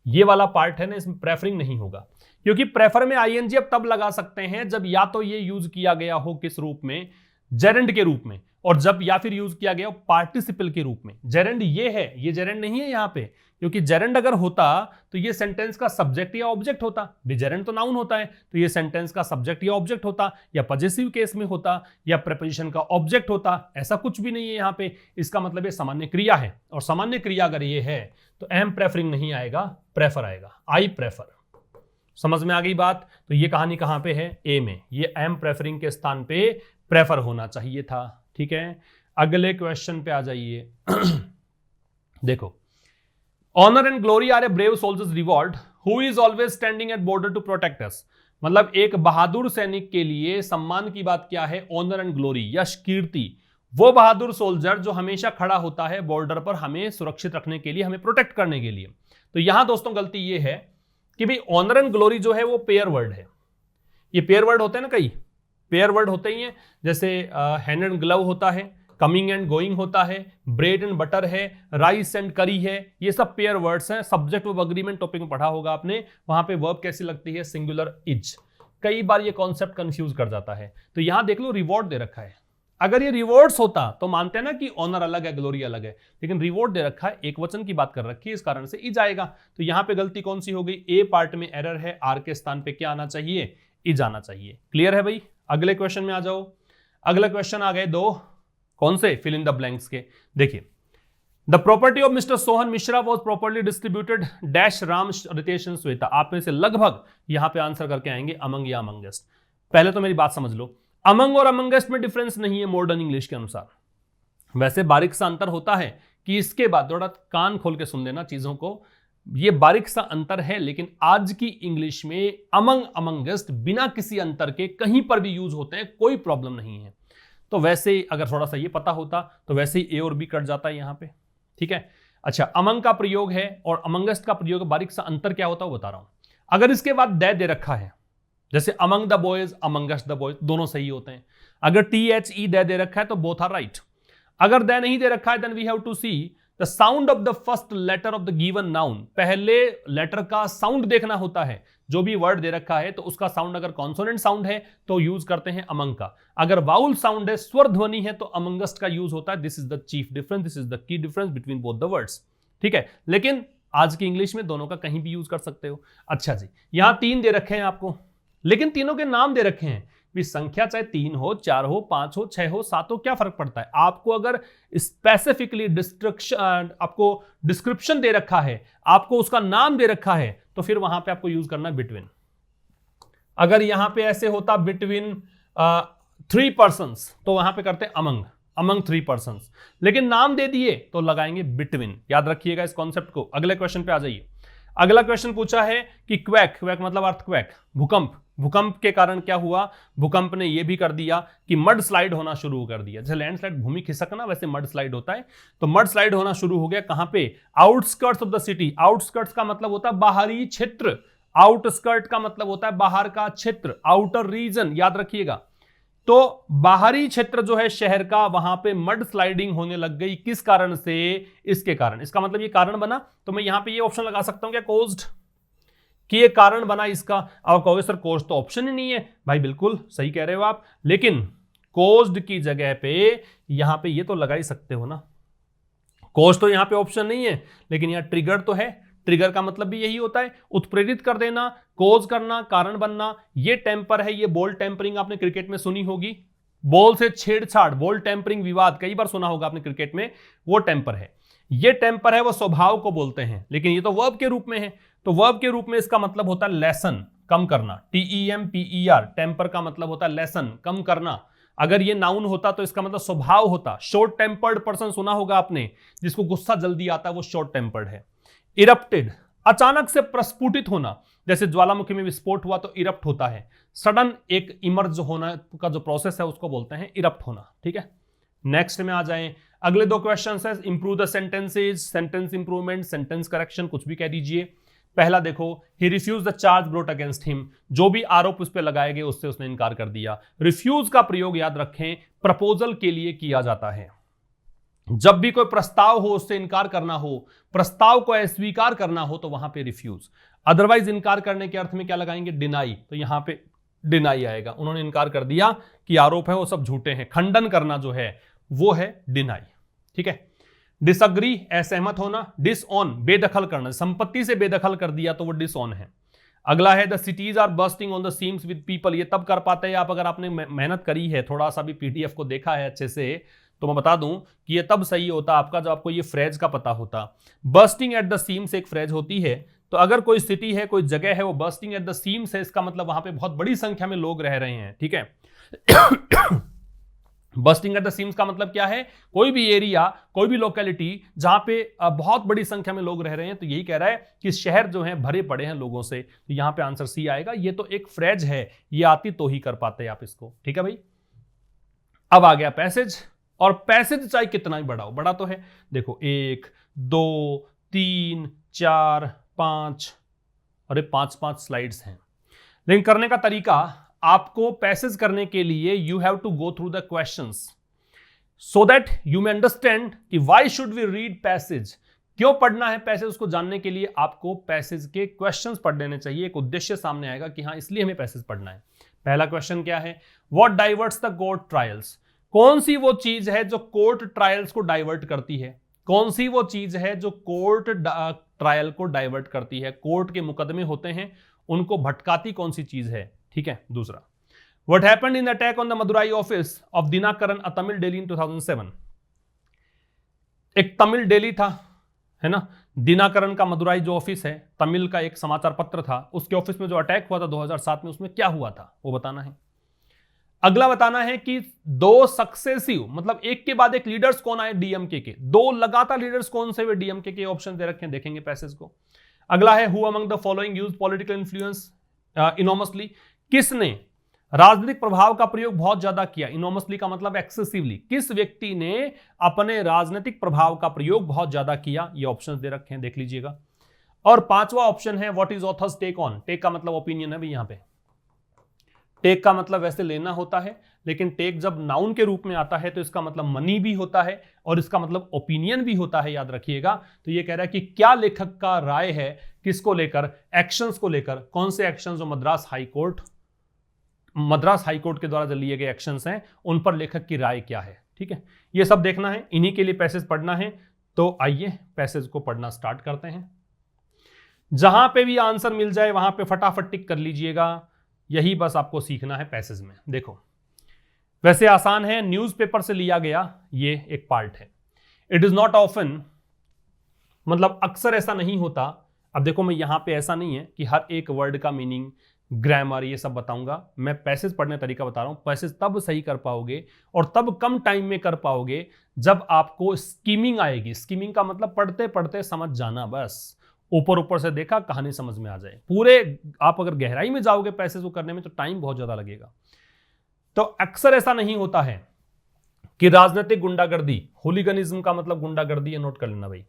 ये वाला पार्ट है ना, इसमें प्रेफरिंग नहीं होगा, क्योंकि प्रेफर में आईएनजी अब तब लगा सकते हैं जब या तो ये यूज किया गया हो किस रूप में, जेरेंड के रूप में, और जब या फिर यूज किया गया पार्टिसिपल के रूप में। जेरेंड ये है, ये जेरेंड नहीं है यहाँ पे, क्योंकि जेरेंड अगर होता तो ये सेंटेंस का सब्जेक्ट या ऑब्जेक्ट होता, जेरेंड तो नाउन होता है, तो ये सेंटेंस का सब्जेक्ट या ऑब्जेक्ट होता, या पजेसिव केस में होता, या प्रीपोजिशन का ऑब्जेक्ट होता। ऐसा कुछ भी नहीं है यहाँ पे। इसका मतलब ये सामान्य क्रिया है, और सामान्य क्रिया अगर ये है तो एम प्रेफरिंग नहीं आएगा, प्रेफर आएगा, आई प्रेफर। समझ में आ गई बात? तो ये कहानी कहां पे है? ए में। ये एम प्रेफरिंग के स्थान पे प्रेफर होना चाहिए था। ठीक है, अगले क्वेश्चन पे आ जाइए। देखो, honour and glory are a brave soldiers reward who is always standing at border to protect us. मतलब एक बहादुर सैनिक के लिए सम्मान की बात क्या है? ऑनर एंड ग्लोरी, यश कीर्ति। वो बहादुर सोल्जर जो हमेशा खड़ा होता है बॉर्डर पर हमें सुरक्षित रखने के लिए, हमें प्रोटेक्ट करने के लिए। तो यहां दोस्तों गलती ये है कि भाई ऑनर एंड ग्लोरी जो है वो पेयर वर्ड है। ये पेयर वर्ड होते हैं ना, कई पेयर वर्ड होते ही हैं, जैसे हैंड एंड ग्लव होता है, कमिंग एंड गोइंग होता है, ब्रेड एंड बटर है, राइस एंड करी है। ये सब पेयर वर्ड्स हैं। सब्जेक्ट वर्ब अग्रीमेंट टॉपिक में पढ़ा होगा आपने, वहां पे वर्ब कैसी लगती है? Singular is. कई बार ये कॉन्सेप्ट कंफ्यूज कर जाता है। तो यहां देख लो रिवॉर्ड दे रखा है। अगर ये रिवॉर्ड्स होता तो मानते हैं ना कि ऑनर अलग है, ग्लोरी अलग है, लेकिन रिवॉर्ड दे रखा है, एक वचन की बात कर रखी है, इस कारण से इज आएगा। तो यहां पे गलती कौन सी हो गई? ए पार्ट में एरर है, आर के स्थान पे क्या आना चाहिए? इज आना चाहिए। क्लियर है भाई? अगले क्वेश्चन में आ जाओ। अगला क्वेश्चन आ गए दो, कौन से? फिल इन द ब्लैंक्स के। देखिए, the property of mister Sohan Mishra was properly distributed dash Ram Ritesh and Shweta. आप में से लगभग यहां पे आंसर करके आएंगे अमंग या अमंगेस्ट। पहले तो मेरी बात समझ लो, अमंग और अमंगेस्ट में डिफरेंस नहीं है मॉडर्न इंग्लिश के अनुसार। वैसे बारीक सा अंतर होता है कि इसके बाद थोड़ा कान खोल के सुन लेना चीजों को, ये बारीक सा अंतर है, लेकिन आज की इंग्लिश में अमंग अमंगेस्ट बिना किसी अंतर के कहीं पर भी यूज होते हैं, कोई प्रॉब्लम नहीं है। तो वैसे अगर थोड़ा सा ये पता होता तो वैसे ही ए और बी कट जाता है यहां पे। ठीक है, अच्छा, अमंग का प्रयोग है और अमंगेस्ट का प्रयोग, बारीक सा अंतर क्या होता है वो बता रहा हूं। अगर इसके बाद दे रखा है, जैसे among the boys, amongst the boys, दोनों सही होते हैं। अगर THE दे रखा है तो बोथ आर राइट। अगर दे नहीं दे रखा है then we have to see the sound of the first letter of the given noun. पहले लेटर का साउंड देखना होता है। जो भी वर्ड दे रखा है तो उसका साउंड अगर कॉन्सोनेंट साउंड है तो यूज करते हैं अमंग का, अगर वाउल साउंड है, स्वर ध्वनि है, तो अमंगस्ट का यूज होता है। This is the chief difference, this is the key difference between both the words. ठीक है, लेकिन आज की इंग्लिश में दोनों का कहीं भी यूज कर सकते हो। अच्छा जी, यहां 3 दे रखे हैं आपको, लेकिन तीनों के नाम दे रखे हैं। भी संख्या चाहे 3 हो, 4 हो, 5 हो, 6 हो, 7 हो, क्या फर्क पड़ता है? आपको अगर स्पेसिफिकली आपको डिस्क्रिप्शन दे रखा है, आपको उसका नाम दे रखा है, तो फिर वहां पे आपको यूज करना है बिटवीन। अगर यहां पे ऐसे होता बिटवीन 3 पर्सन्स तो वहां पे करते अमंग, अमंग 3 पर्सन्स, लेकिन नाम दे दिए तो लगाएंगे बिटवीन। याद रखिएगा इस कॉन्सेप्ट को। अगले क्वेश्चन पे आ जाइए। अगला क्वेश्चन पूछा है कि क्वैक, क्वैक मतलब अर्थक्वैक, भूकंप, भूकंप के कारण क्या हुआ? भूकंप ने यह भी कर दिया कि मड स्लाइड होना शुरू कर दिया। जैसे लैंडस्लाइड भूमि खिसकना, वैसे मड स्लाइड होता है। तो मड स्लाइड होना शुरू हो गया कहां पे? Outskirts of the city. Outskirts का मतलब होता है बाहरी क्षेत्र, आउटस्कर्ट का मतलब होता है बाहर का क्षेत्र, आउटर रीजन, याद रखिएगा। तो बाहरी क्षेत्र जो है शहर का, वहां पे मड स्लाइडिंग होने लग गई। किस कारण से? इसके कारण। इसका मतलब ये कारण बना, तो मैं यहां पे ये ऑप्शन लगा सकता हूं क्या, कोज्ड, कि ये कारण बना इसका। अब कहोगे सर कोज्ड तो ऑप्शन ही नहीं है। भाई बिल्कुल सही कह रहे हो आप, लेकिन कोज्ड की जगह पे यहां पे ये तो लगा ही सकते हो ना। कोज्ड तो यहां पे ऑप्शन नहीं है, लेकिन यहां ट्रिगर तो है। ट्रिगर का मतलब भी यही होता है, उत्प्रेरित कर देना, कोज करना, कारण बनना। ये टेम्पर है, ये बॉल टेम्परिंग आपने क्रिकेट में सुनी होगी। बॉल से छेड़छाड़, बॉल टेम्परिंग, विवाद, कई बार सुना होगा आपने क्रिकेट में, वो टेम्पर है। ये टेम्पर है, वो स्वभाव को बोलते हैं, लेकिन ये तो वर्ब के रूप में है। तो वर्ब के रूप में इसका मतलब होता है लेसन, कम करना, TEMPER। टेम्पर का मतलब होता है लेसन, कम करना। अगर ये नाउन होता तो इसका मतलब स्वभाव होता। शॉर्ट टेम्पर्ड पर्सन सुना होगा आपने, जिसको गुस्सा जल्दी आता है, वो शॉर्ट टेम्पर्ड है। इरप्टेड, अचानक से प्रस्फुटित होना, जैसे ज्वालामुखी में विस्फोट हुआ तो इरप्ट होता है। सडन एक इमर्ज होना का जो प्रोसेस है उसको बोलते हैं इरप्ट होना। ठीक है, नेक्स्ट में आ जाएं। अगले 2 क्वेश्चन है, improve the sentences, sentence improvement, sentence correction, कुछ भी कह दीजिए। पहला देखो, he refuse the charge brought against him. जो भी आरोप उस पर लगाए गए उससे उसने इनकार कर दिया। रिफ्यूज का प्रयोग याद रखें प्रपोजल के लिए किया जाता है। जब भी कोई प्रस्ताव हो, उससे इनकार करना हो, प्रस्ताव को अस्वीकार करना हो, तो वहां पे रिफ्यूज। अदरवाइज इनकार करने के अर्थ में क्या लगाएंगे? डिनाई। तो यहां पे डिनाई आएगा। उन्होंने इनकार कर दिया कि आरोप है वो सब झूठे हैं। खंडन करना जो है वो है डिनाई। ठीक है, डिसअग्री असहमत होना, डिसऑन बेदखल करना, संपत्ति से बेदखल कर दिया तो वो डिसऑन है। अगला है the cities are bursting on the seams with people, ये तब कर पाते हैं आप अगर आपने मेहनत करी है, थोड़ा सा भी पीडीएफ को देखा है अच्छे से, तो मैं बता दूं कि ये तब सही होता आपका जब आपको ये फ्रेज का पता होता। बर्स्टिंग एट द सीम्स एक फ्रेज होती है, तो अगर कोई सिटी है, कोई जगह है, वो बर्स्टिंग एट द सीम्स है, इसका मतलब वहां पे बहुत बड़ी संख्या में लोग रह रहे हैं, ठीक है। बस्टिंग एट द सीम्स का मतलब क्या है, कोई भी एरिया, कोई भी लोकेलिटी जहां पे बहुत बड़ी संख्या में लोग रह रहे हैं, तो यही कह रहा है कि शहर जो है भरे पड़े हैं लोगों से, तो यहां पे आंसर सी आएगा। ये तो एक फ्रेज है, ये आती तो ही कर पाते आप इसको, ठीक है भाई। अब आ गया पैसेज, और पैसेज चाहे कितना ही बड़ा हो, बड़ा तो है, देखो 1 2 3 4 5, अरे 5 स्लाइड्स हैं। लेकिन करने का तरीका, आपको पैसेज करने के लिए you have to go through the questions so that you may understand कि why should we read passage, क्यों पढ़ना है पैसेज, उसको जानने के लिए आपको पैसेज के क्वेश्चंस पढ़ लेने चाहिए। एक उद्देश्य सामने आएगा कि हाँ इसलिए हमें पैसेज पढ़ना है। पहला क्वेश्चन क्या है, what diverts the court trials, कौन सी वो चीज है जो कोर्ट ट्रायल्स को डाइवर्ट करती है, कौन सी वो चीज है जो कोर्ट ट्रायल को डाइवर्ट करती है, कोर्ट के मुकदमे होते हैं उनको भटकाती कौन सी चीज है, ठीक है। दूसरा, what happened in the attack on the Madurai office of Dinakaran a Tamil daily in 2007, एक तमिल डेली था, है ना, दिनाकरन का मदुराई जो ऑफिस है, तमिल का एक समाचार पत्र था, उसके ऑफिस में जो अटैक हुआ था 2007 में, उसमें क्या हुआ था वो बताना है। अगला बताना है कि 2 सक्सेसिव, मतलब एक के बाद एक लीडर्स कौन आए डीएमके के, 2 लगातार लीडर्स कौन से हुए डीएमके के, ऑप्शन दे रखे हैं, देखेंगे पैसेज को। अगला है, who among the following use political influence enormously, किसने राजनीतिक प्रभाव का प्रयोग बहुत ज्यादा किया, इनॉमसली का मतलब एक्सेसिवली, किस व्यक्ति ने अपने राजनीतिक प्रभाव का प्रयोग बहुत ज्यादा किया, ये ऑप्शंस दे रखे हैं, देख लीजिएगा। और 5वां ऑप्शन है, what is author's take on, take का मतलब ओपिनियन है भाई, यहां पे टेक का मतलब वैसे लेना होता है, लेकिन टेक जब नाउन के रूप में आता है तो इसका मतलब मनी भी होता है और इसका मतलब ओपिनियन भी होता है, याद रखिएगा। तो ये कह रहा है कि क्या लेखक का राय है किसको लेकर, एक्शंस को लेकर, कौन से एक्शंस जो मद्रास हाईकोर्ट के द्वारा जो लिए गए एक्शंस हैं उन पर लेखक की राय क्या है, ठीक है। ये सब देखना है, इन्हीं के लिए पैसेज पढ़ना है। तो आइए पैसेज को पढ़ना स्टार्ट करते हैं। जहां पे भी आंसर मिल जाए वहां पे फटाफट टिक कर लीजिएगा, यही बस आपको सीखना है पैसेज में। देखो वैसे आसान है, न्यूज़पेपर से लिया गया ये एक पार्ट है। इट इज नॉट ऑफन, मतलब अक्सर ऐसा नहीं होता। अब देखो मैं यहां पे ऐसा नहीं है कि हर एक वर्ड का मीनिंग, ग्रामर ये सब बताऊंगा, मैं पैसेज पढ़ने तरीका बता रहा हूं। पैसेज तब सही कर पाओगे और तब कम टाइम में कर पाओगे जब आपको स्कीमिंग आएगी। स्कीमिंग का मतलब पढ़ते पढ़ते समझ जाना, बस ऊपर ऊपर से देखा कहानी समझ में आ जाए। पूरे आप अगर गहराई में जाओगे पैसेज को करने में तो टाइम बहुत ज्यादा लगेगा। तो अक्सर ऐसा नहीं होता है कि राजनीतिक गुंडागर्दी, होलीगनिज्म का मतलब गुंडागर्दी है, नोट कर लेना भाई।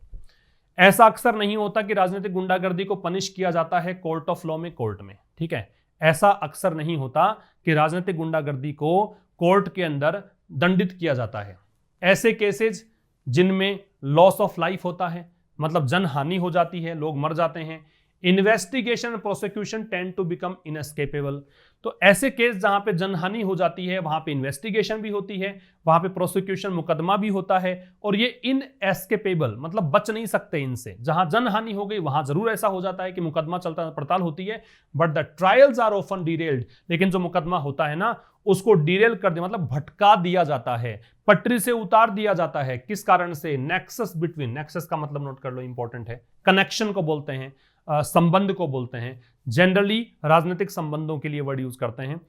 ऐसा अक्सर नहीं होता कि राजनीतिक गुंडागर्दी को पनिश किया जाता है कोर्ट ऑफ लॉ में, कोर्ट में, ठीक है। ऐसा अक्सर नहीं होता कि राजनीतिक गुंडागर्दी को कोर्ट के अंदर दंडित किया जाता है। ऐसे केसेस जिनमें लॉस ऑफ लाइफ होता है, मतलब जनहानि हो जाती है, लोग मर जाते हैं, इन्वेस्टिगेशन और prosecution tend to become inescapable. तो ऐसे केस जहां पे जनहानि हो जाती है वहां पे इन्वेस्टिगेशन भी होती है, वहां पे प्रोसिक्यूशन मुकदमा भी होता है, और ये इनएस्केपेबल मतलब बच नहीं सकते इनसे। जहां जनहानि हो गई वहां जरूर ऐसा हो जाता है कि मुकदमा चलता पड़ताल होती है, but the trials are often derailed. लेकिन जो मुकदमा होता है ना उसको डिरेल कर दिया, मतलब भटका दिया जाता है, पटरी से उतार दिया जाता है। किस कारण से, नेक्सस बिटवीन, नेक्सस का मतलब नोट कर लो, इंपॉर्टेंट है, कनेक्शन को बोलते हैं, संबंध को बोलते हैं। जनरली राजनीतिक संबंधों के लिए वर्ड यूज करते हैं।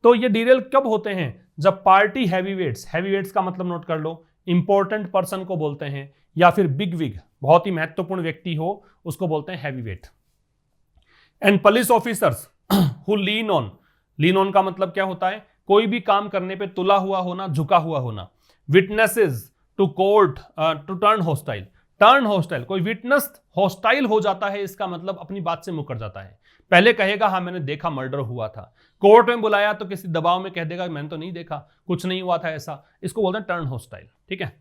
तो ये डिरेल कब होते हैं, जब पार्टी हैवीवेट्स का मतलब नोट कर लो, इंपॉर्टेंट पर्सन को बोलते हैं, या फिर बिग विग, बहुत ही महत्वपूर्ण व्यक्ति हो उसको बोलते हैं heavyweight. And police officers who lean on का मतलब क्या होता है, कोई भी काम करने पे तुला हुआ होना, झुका हुआ होना। Witnesses to court to turn hostile, कोई विटनेस हॉस्टाइल हो जाता है, इसका मतलब अपनी बात से मुकर जाता है। पहले कहेगा हाँ मैंने देखा मर्डर हुआ था, कोर्ट में बुलाया तो किसी दबाव में कह देगा मैंने तो नहीं देखा, कुछ नहीं हुआ था ऐसा, इसको बोलते हैं टर्न हॉस्टाइल, ठीक है।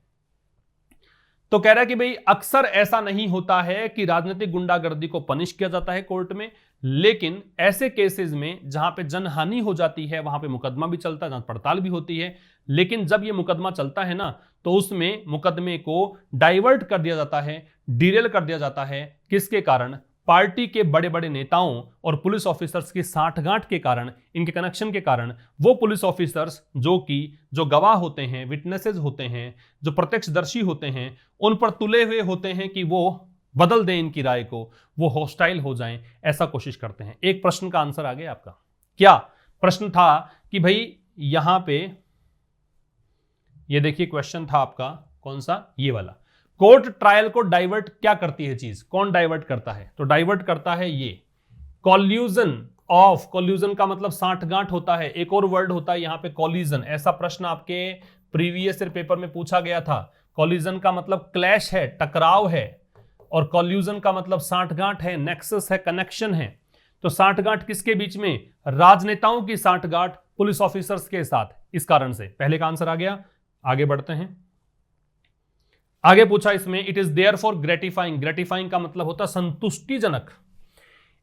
तो कह रहा है कि भाई अक्सर ऐसा नहीं होता है कि राजनीतिक गुंडागर्दी को पनिश किया जाता है कोर्ट में, लेकिन ऐसे केसेस में जहां पे जनहानि हो जाती है वहां पे मुकदमा भी चलता है, जांच पड़ताल भी होती है। लेकिन जब ये मुकदमा चलता है ना, तो उसमें मुकदमे को डाइवर्ट कर दिया जाता है, डिरेल कर दिया जाता है। किसके कारण? पार्टी के बड़े बड़े नेताओं और पुलिस ऑफिसर्स की साठगांठ के कारण, इनके कनेक्शन के कारण। वो पुलिस ऑफिसर्स जो गवाह होते हैं, विटनेसेस होते हैं, जो प्रत्यक्षदर्शी होते हैं, उन पर तुले हुए होते हैं कि वो बदल दें इनकी राय को, वो हॉस्टाइल हो जाएं, ऐसा कोशिश करते हैं। एक प्रश्न का आंसर आ गया आपका। क्या प्रश्न था कि भाई यहां पे ये देखिए क्वेश्चन था आपका कौन सा, ये वाला। कोर्ट ट्रायल को डाइवर्ट क्या करती है चीज, कौन डाइवर्ट करता है? तो डाइवर्ट करता है ये कॉल्यूजन ऑफ। कॉल्यूजन का मतलब साठगांठ होता है, एक और वर्ड होता है यहां पे कॉलिजन। ऐसा प्रश्न आपके प्रीवियस ईयर पेपर में पूछा गया था। कॉलिजन का मतलब क्लैश है, टकराव है, और कॉल्यूजन का मतलब साठगांठ है, नेक्सस है, कनेक्शन है। तो साठगांठ किसके बीच में? राजनेताओं की साठगांठ पुलिस ऑफिसर्स के साथ। इस कारण से पहले का आंसर आ गया। आगे बढ़ते हैं। आगे पूछा इसमें, it is there for gratifying. Gratifying का मतलब होता है संतुष्टिजनक,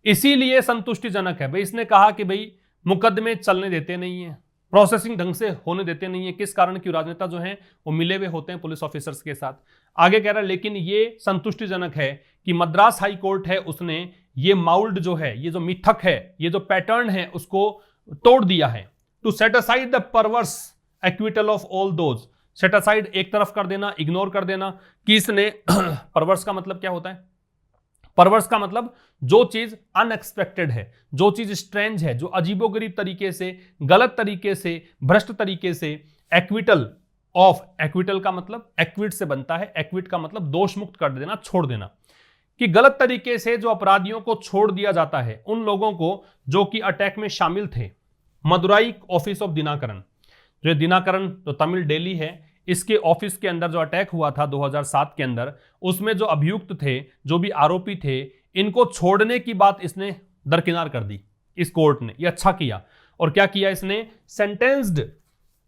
इसीलिए संतुष्टिजनक है। भाई इसने कहा कि भाई मुकदमे चलने देते नहीं है, प्रोसेसिंग ढंग से होने देते नहीं है। किस कारण? की राजनेता जो हैं वो मिले हुए होते हैं पुलिस ऑफिसर्स के साथ। आगे कह रहा है लेकिन ये संतुष्टिजनक है कि मद्रास हाई कोर्ट है, उसने ये माउल्ड जो है, ये जो मिथक है, ये जो पैटर्न है, उसको तोड़ दिया है। To set aside the perverse acquittal of all those. Set aside एक तरफ कर देना, इग्नोर कर देना। कि इसने परवर्स का मतलब क्या होता है? परवर्स का मतलब जो चीज अनएक्सपेक्टेड है, जो चीज स्ट्रेंज है, जो अजीबोगरीब तरीके से, गलत तरीके से, भ्रष्ट तरीके से। एक्विटल ऑफ, एक्विटल का मतलब एक्विट से बनता है, एक्विट का मतलब दोष मुक्त कर देना, छोड़ देना। कि गलत तरीके से जो अपराधियों को छोड़ दिया जाता है, उन लोगों को जो कि अटैक में शामिल थे। मदुराई ऑफिस ऑफ दिनाकरन, जो दिनाकरन तो तमिल डेली है, इसके ऑफिस के अंदर जो अटैक हुआ था 2007 के अंदर, उसमें जो अभियुक्त थे, जो भी आरोपी थे, इनको छोड़ने की बात इसने दरकिनार कर दी इस कोर्ट ने। ये अच्छा किया। और क्या किया इसने? Sentenced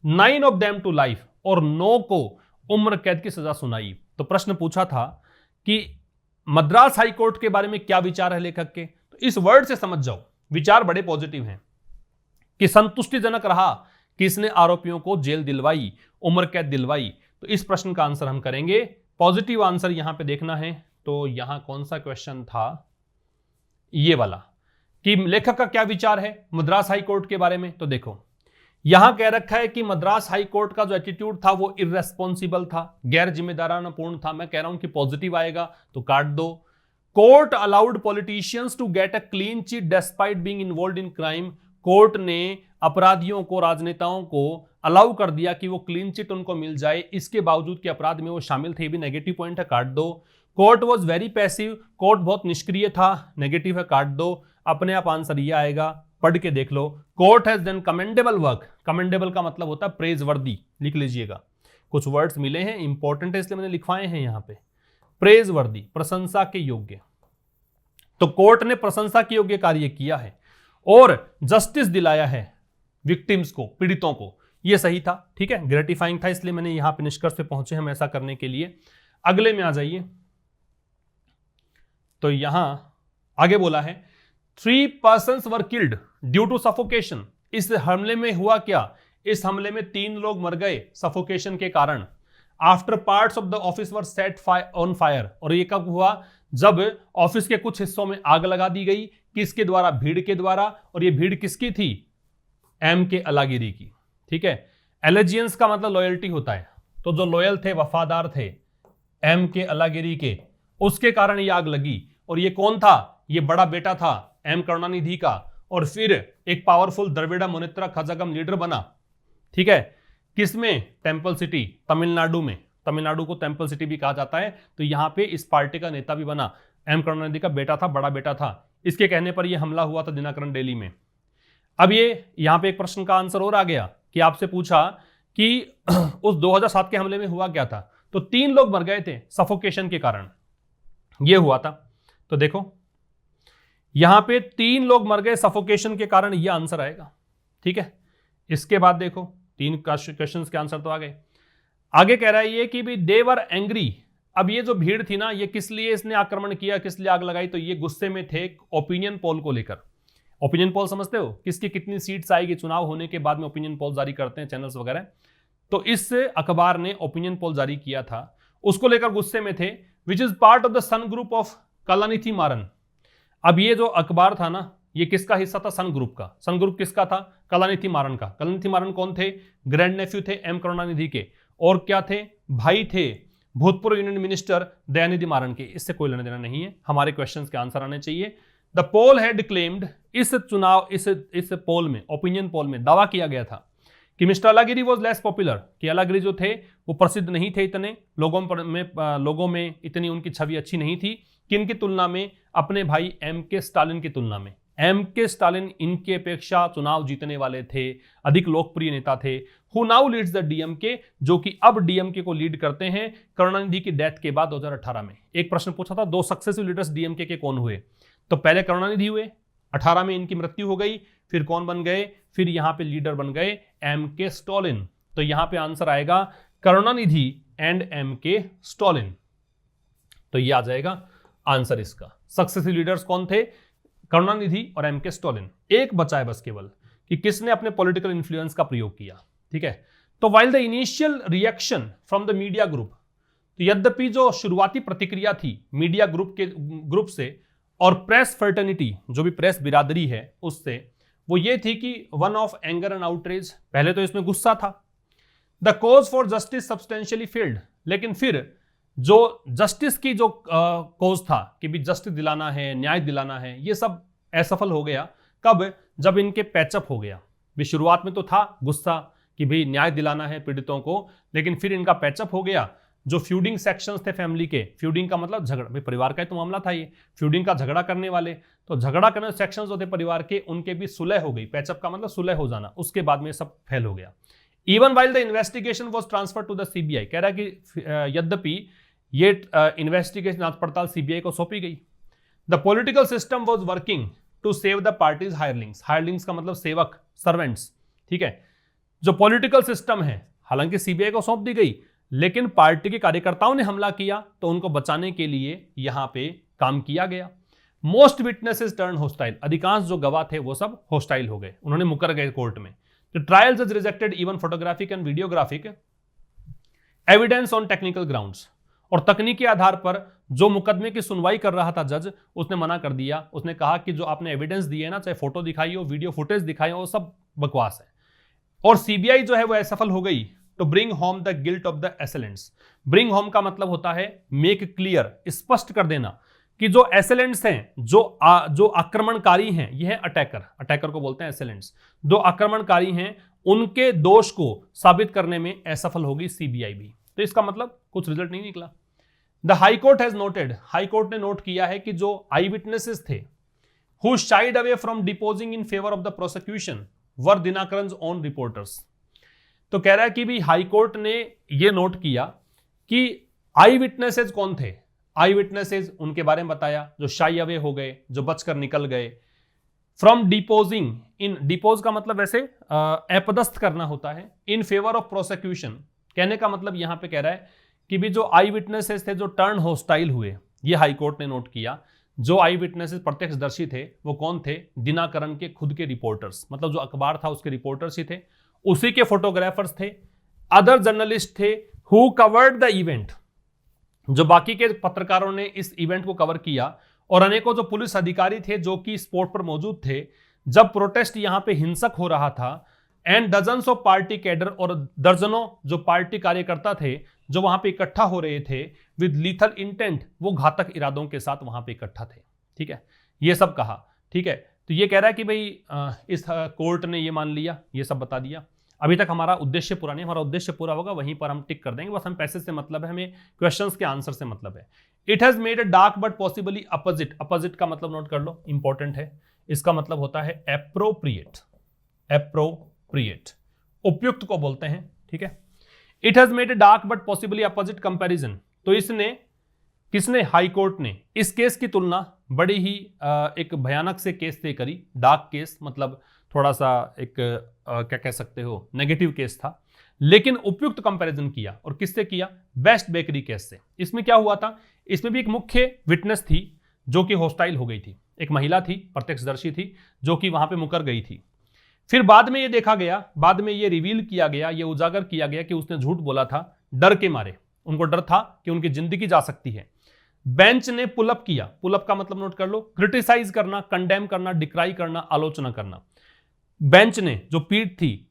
9 of them to life, और 9 को उम्र कैद की सजा सुनाई। तो प्रश्न पूछा था कि मद्रास हाई कोर्ट के बारे में क्या विचार है लेखक के, तो इस वर्ड से समझ जाओ, विचार बड़े पॉजिटिव हैं कि संतुष्टिजनक रहा कि इसने आरोपियों को जेल दिलवाई, उम्र कैद दिलवाई। तो इस प्रश्न का आंसर हम करेंगे, पॉजिटिव आंसर यहां पे देखना है। तो यहां कौन सा क्वेश्चन था? ये वाला, कि लेखक का क्या विचार है मद्रास हाई कोर्ट के बारे में। तो देखो यहां कह रखा है कि मद्रास हाई कोर्ट का जो एटीट्यूड था वो इर्रेस्पॉन्सिबल था, गैर जिम्मेदारानापूर्ण था। मैं कह रहा हूं कि पॉजिटिव आएगा तो काट दो। Court allowed politicians to get a clean chit despite being involved in crime. Court ने अपराधियों को, राजनेताओं को अलाउ कर दिया कि वो क्लीन चिट उनको मिल जाए, इसके बावजूद कि अपराध में वो शामिल थे। भी नेगेटिव पॉइंट है, काट दो। Court was very passive, court बहुत निष्क्रिय था, नेगेटिव है, काट दो। अपने आप आंसर ये आएगा, पढ़ के देख लो। Court has done commendable work. Commendable का मतलब होता है प्रेज वर्दी, लिख लीजिएगा। कुछ वर्ड्स मिले हैं, इंपॉर्टेंट है इसलिए मैंने लिखवाए हैं यहां पे। प्रेज वर्दी, प्रशंसा के योग्य। तो कोर्ट ने प्रशंसा के योग्य कार्य किया है और जस्टिस दिलाया है विक्टिम्स को, पीड़ितों को। यह सही था, ठीक है, ग्रेटिफाइंग था, इसलिए मैंने यहां पे निष्कर्ष पे पहुंचे हम ऐसा करने के लिए। अगले में आ जाइए। तो यहां आगे बोला है 3 persons were killed due to suffocation. इस हमले में हुआ क्या? इस हमले में 3 लोग मर गए सफोकेशन के कारण। After parts of the office were set on fire. और ये कब हुआ? जब ऑफिस के कुछ हिस्सों में आग लगा दी गई। किसके द्वारा? भीड़ के द्वारा। और ये भीड़ किसकी थी? एम के अलागिरी की, ठीक है। एलिजियंस का मतलब लॉयल्टी होता है, तो जो लॉयल थे, वफादार थे एम के अलागिरी के, उसके कारण ये आग लगी। और ये कौन था? ये बड़ा बेटा था एम करुणानिधि का, और फिर एक पावरफुल द्रविड़ मुनित्र खजगम लीडर बना, ठीक है। किसमें? टेंपल सिटी, तमिलनाडु में। तमिलनाडु को टेंपल सिटी भी कहा जाता है। तो यहां पे इस पार्टी का नेता भी बना। एम करुणानिधि का बेटा था, बड़ा बेटा था। इसके कहने पर यह हमला हुआ था दिनाकरन डेली में। अब ये यहां पे एक प्रश्न का आंसर और आ गया कि आपसे पूछा कि उस 2007 के हमले में हुआ क्या था। तो 3 लोग मर गए थे सफोकेशन के कारण, यह हुआ था। तो देखो यहां पे 3 लोग मर गए सफोकेशन के कारण, यह आंसर आएगा, ठीक है। इसके बाद देखो 3 क्वेश्चंस के आंसर तो आ गए। आगे कह रहा है ये कि भी दे वर एंग्री अब ये जो भीड़ थी ना, ये किस लिए इसने आक्रमण किया, किस लिए आग लगाई, तो ये गुस्से में थे ओपिनियन पोल को लेकर। ओपिनियन पोल समझते हो, किसकी कितनी सीट्स आएगी, चुनाव होने के बाद में ओपिनियन पोल जारी करते हैं चैनल्स वगैरह। तो इस अखबार ने ओपिनियन पोल जारी किया था, उसको लेकर गुस्से में थे। Which is part of the Sun group of Kalanidhi Maran. अब ये जो अखबार था ना, ये किसका हिस्सा था? सन ग्रुप का। सन ग्रुप किसका था? कलानिधि मारन का। कलानिधि मारन कौन थे? ग्रैंड नेफ्यू थे एम करुणानिधि के, और क्या थे? भाई थे भूतपूर्व यूनियन मिनिस्टर दयानिधि मारन के। इससे कोई लेना देना नहीं है, हमारे क्वेश्चंस के आंसर आने चाहिए। द पोल हैड क्लेम्ड, इस चुनाव इस पोल में, ओपिनियन पोल में दावा किया गया था कि mister Alagiri was less popular, कि अलागिरी जो थे वो प्रसिद्ध नहीं थे इतने, लोगों में इतनी उनकी छवि अच्छी नहीं थी। किन की तुलना में? अपने भाई एम के स्टालिन की तुलना में। एम के स्टालिन इनके अपेक्षा चुनाव जीतने वाले थे, अधिक लोकप्रिय नेता थे। Who now leads the DMK, जो कि अब डीएमके को लीड करते हैं करुणानिधि की डेथ के बाद 2018 में। एक प्रश्न पूछा था, 2 सक्सेसिव लीडर्स डीएमके के कौन हुए? तो पहले करुणानिधि हुए, 18 में इनकी मृत्यु हो गई। फिर कौन बन गए? फिर यहां पे लीडर बन गए एम के स्टालिन। तो यहां पे आंसर आएगा करुणानिधि एंड एम के स्टालिन। तो ये आ जाएगा आंसर इसका। सक्सेसिव लीडर्स कौन थे? करुणानिधि और एम के स्टालिन। एक बचा है बस केवल कि किसने अपने पॉलिटिकल इन्फ्लुएंस का प्रयोग किया। ठीक है, तो while the initial reaction from the media group, तो यद्यपि जो शुरुआती प्रतिक्रिया थी मीडिया ग्रुप से और प्रेस फर्टर्निटी, जो भी प्रेस बिरादरी है उससे, वो ये थी कि one of anger and outrage, पहले तो इसमें गुस्सा था। The cause for justice substantially failed, लेकिन फिर जो जस्टिस की जो कॉज था कि भी जस्टिस दिलाना है, न्याय दिलाना है, ये सब असफल हो गया। कब? जब इनके पैचअप हो गया। भी शुरुआत में तो था गुस्सा कि भाई न्याय दिलाना है पीड़ितों को, लेकिन फिर इनका पैचअप हो गया। जो फ्यूडिंग सेक्शंस थे फैमिली के, फ्यूडिंग का मतलब झगड़ा, भाई परिवार का ही तो मामला था ये, फ्यूडिंग का झगड़ा करने वाले, तो झगड़ा करने सेक्शंस होते परिवार के, उनके भी सुलह हो गई। पैचअप का मतलब सुलह हो जाना, उसके बाद में सब फेल हो गया। Even while the investigation was transfer to the CBI, कह रहा है कि यद्यपि ये इन्वेस्टिगेशन जांच पड़ताल सीबीआई को सौंपी गई। The political system was working to save the parties hirelings. Hirelings का मतलब सेवक, सर्वेंट्स। ठीक है, जो पॉलिटिकल सिस्टम है, हालांकि सीबीआई को सौंप दी गई, लेकिन पार्टी के कार्यकर्ताओं ने हमला किया तो उनको बचाने के लिए यहां पे काम किया गया। मोस्ट विटनेसेस टर्न होस्टाइल, अधिकांश जो गवाह थे वो सब होस्टाइल हो गए, उन्होंने मुकर गए कोर्ट में। द ट्रायल जज rejected even photographic and videographic evidence on technical grounds, और तकनीकी आधार पर जो मुकदमे की सुनवाई कर रहा था जज, उसने मना कर दिया। उसने कहा कि जो आपने एविडेंस दिए ना, चाहे फोटो दिखाई हो, वीडियो फुटेज दिखाई हो, वो सब बकवास है। और सीबीआई जो है वो असफल हो गई to bring home the guilt of the assailants. Bring home का मतलब होता है मेक क्लियर, स्पष्ट कर देना कि जो एसेलेंट्स हैं, जो आक्रमणकारी हैं, ये है अटैकर, अटैकर को बोलते हैं एसेलेंट्स। जो आक्रमणकारी हैं उनके दोष को साबित करने में असफल होगी सीबीआई भी। तो इसका मतलब कुछ रिजल्ट नहीं निकला। The high court has noted, high court ने नोट किया है कि जो आई विटनेसेस थे who shied away from deposing in favour of the prosecution were Dinakaran's own reporters. तो कह रहा है कि भी हाई कोर्ट ने यह नोट किया कि आई विटनेसेस कौन थे। आई विटनेसेस उनके बारे में बताया जो शाई अवे हो गए, जो बचकर निकल गए। फ्रॉम डिपोजिंग, इन डिपोज का मतलब वैसे अपदस्थ करना होता है। इन फेवर ऑफ प्रोसिक्यूशन कहने का मतलब यहां पे कह रहा है कि भी जो आई विटनेसेस थे जो टर्न होस्टाइल हुए, ये हाई कोर्ट ने नोट किया। जो आई विटनेसेस प्रत्यक्षदर्शी थे वो कौन थे? दिनाकरन के खुद के रिपोर्टर्स, मतलब जो अखबार था उसके रिपोर्टर्स ही थे, उसी के फोटोग्राफर्स थे। अदर जर्नलिस्ट थे हु कवर्ड द इवेंट, जो बाकी के पत्रकारों ने इस इवेंट को कवर किया। और अनेकों जो पुलिस अधिकारी थे जो कि स्पॉट पर मौजूद थे जब प्रोटेस्ट यहां पे हिंसक हो रहा था। And dozens of party cadre, और दर्जनों जो पार्टी कार्यकर्ता थे जो वहां पे इकट्ठा हो रहे थे विद लीथल इंटेंट, वो घातक इरादों के साथ वहां पे इकट्ठा थे। ठीक है, ये सब कहा। ठीक है, तो ये कह रहा है कि भाई इस कोर्ट ने ये मान लिया, ये सब बता दिया। अभी तक हमारा उद्देश्य पूरा नहीं, हमारा उद्देश्य पूरा होगा वहीं पर हम टिक कर देंगे। बस हम पैसेज से मतलब है, हमें क्वेश्चंस के आंसर से मतलब है। It has made a dark but possibly opposite, opposite का मतलब नोट कर लो, इंपॉर्टेंट है। इसका मतलब होता है एप्रोप्रिएट, एप्रोप्रिएट उपयुक्त को बोलते हैं। ठीक है, it has made a dark but possibly opposite comparison, तो इसने, किसने? हाई कोर्ट ने इस केस की तुलना बड़ी ही एक भयानक से केस से करी। डार्क केस मतलब थोड़ा सा एक क्या कह सकते हो, नेगेटिव केस था, लेकिन उपयुक्त कंपैरिजन किया। और किससे किया? बेस्ट बेकरी केस से। इसमें क्या हुआ था? इसमें भी एक मुख्य विटनेस थी जो कि हॉस्टाइल हो गई थी, एक महिला थी, प्रत्यक्षदर्शी थी, जो कि वहां पे मुकर गई थी। फिर बाद में ये देखा गया, बाद में ये रिवील किया गया, ये उजागर किया गया कि उसने झूठ बोला था डर के मारे। उनको डर था कि उनकी जिंदगी जा सकती है। बेंच ने पुलअप किया। पुलअप का मतलब नोट कर लो, क्रिटिसाइज करना, कंडेम करना, डिक्राई करना, आलोचना करना। बेंच ने, जो पीठ थी,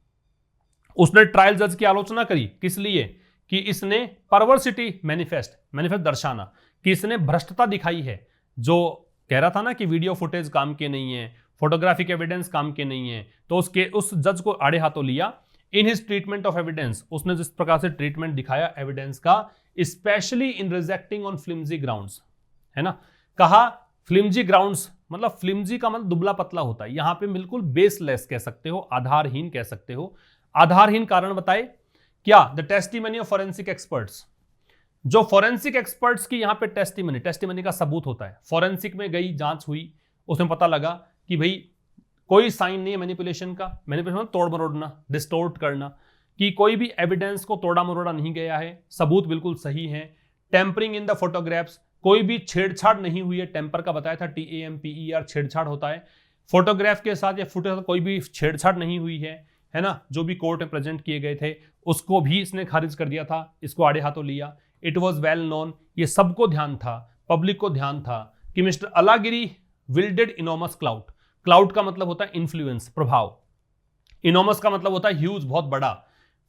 उसने ट्रायल जज की आलोचना करी। किस लिए? कि इसने परवर्सिटी मैनिफेस्ट दर्शाना, कि इसने भ्रष्टता दिखाई है। जो कह रहा था ना कि वीडियो फुटेज काम के नहीं है, फोटोग्राफिक एविडेंस काम के नहीं है, तो उस जज को आड़े हाथों लिया। In his treatment of evidence, उसने जिस प्रकार से ट्रीटमेंट दिखाया एविडेंस का, specially in rejecting on flimsy grounds, है ना, कहा फ्लिम्जी ग्राउंड्स, मतलब फ्लिम्जी का मतलब दुबला पतला होता है, यहां पे बिल्कुल बेसलेस कह सकते हो, आधारहीन कह सकते हो। आधारहीन कारण बताए क्या? The testimony of forensic experts. जो फॉरेंसिक एक्सपर्ट्स की यहां पे टेस्टिमनी का सबूत होता है। फॉरेंसिक में गई, जांच हुई, उसमें पता लगा कि भाई कोई साइन नहीं है मैनिपुलेशन का। मैनिपुलेशन तोड़ मरोड़ना, डिस्टोर्ट करना, कि कोई भी एविडेंस को तोड़ा मरोड़ा नहीं गया है, सबूत बिल्कुल सही है। टेम्परिंग इन द फोटोग्राफ्स, कोई भी छेड़छाड़ नहीं हुई है। टेम्पर का बताया था, TAMPER, छेड़छाड़ होता है। फोटोग्राफ के साथ या फुटेज के साथ कोई भी छेड़छाड़ नहीं हुई है ना। जो भी कोर्ट में प्रेजेंट किए गए थे उसको भी इसने खारिज कर दिया था, इसको आड़े हाथों लिया। इट वॉज वेल नोन, ये सबको ध्यान था, पब्लिक को ध्यान था कि mister Alagiri wielded enormous clout. Clout का मतलब होता है इन्फ्लुएंस, प्रभाव। इनोमस का मतलब होता है ह्यूज, बहुत बड़ा।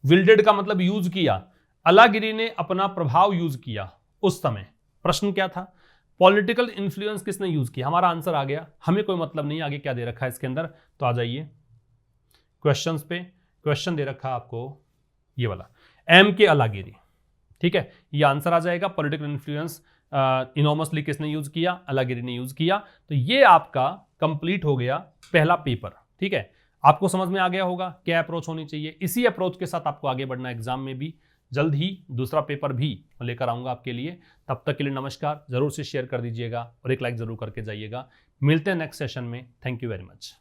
विल्डेड का मतलब यूज किया। अलागिरी ने अपना प्रभाव यूज किया उस समय। प्रश्न क्या था? पॉलिटिकल इन्फ्लुएंस किसने यूज किया? हमारा आंसर आ गया, हमें कोई मतलब नहीं आगे क्या दे रखा है इसके अंदर। तो आ जाइए क्वेश्चंस पे। क्वेश्चन दे रखा आपको ये वाला, MK अलागिरी, ठीक है, ये आंसर आ जाएगा। पॉलिटिकल इन्फ्लुएंस इनोमसली किसने यूज किया? अलागिरी ने यूज किया। तो ये आपका कंप्लीट हो गया पहला पेपर, ठीक है। आपको समझ में आ गया होगा क्या अप्रोच होनी चाहिए। इसी अप्रोच के साथ आपको आगे बढ़ना, एग्जाम में भी जल्द ही दूसरा पेपर भी लेकर आऊंगा आपके लिए। तब तक के लिए नमस्कार। जरूर से शेयर कर दीजिएगा और एक लाइक जरूर करके जाइएगा। मिलते हैं नेक्स्ट सेशन में। Thank you very much.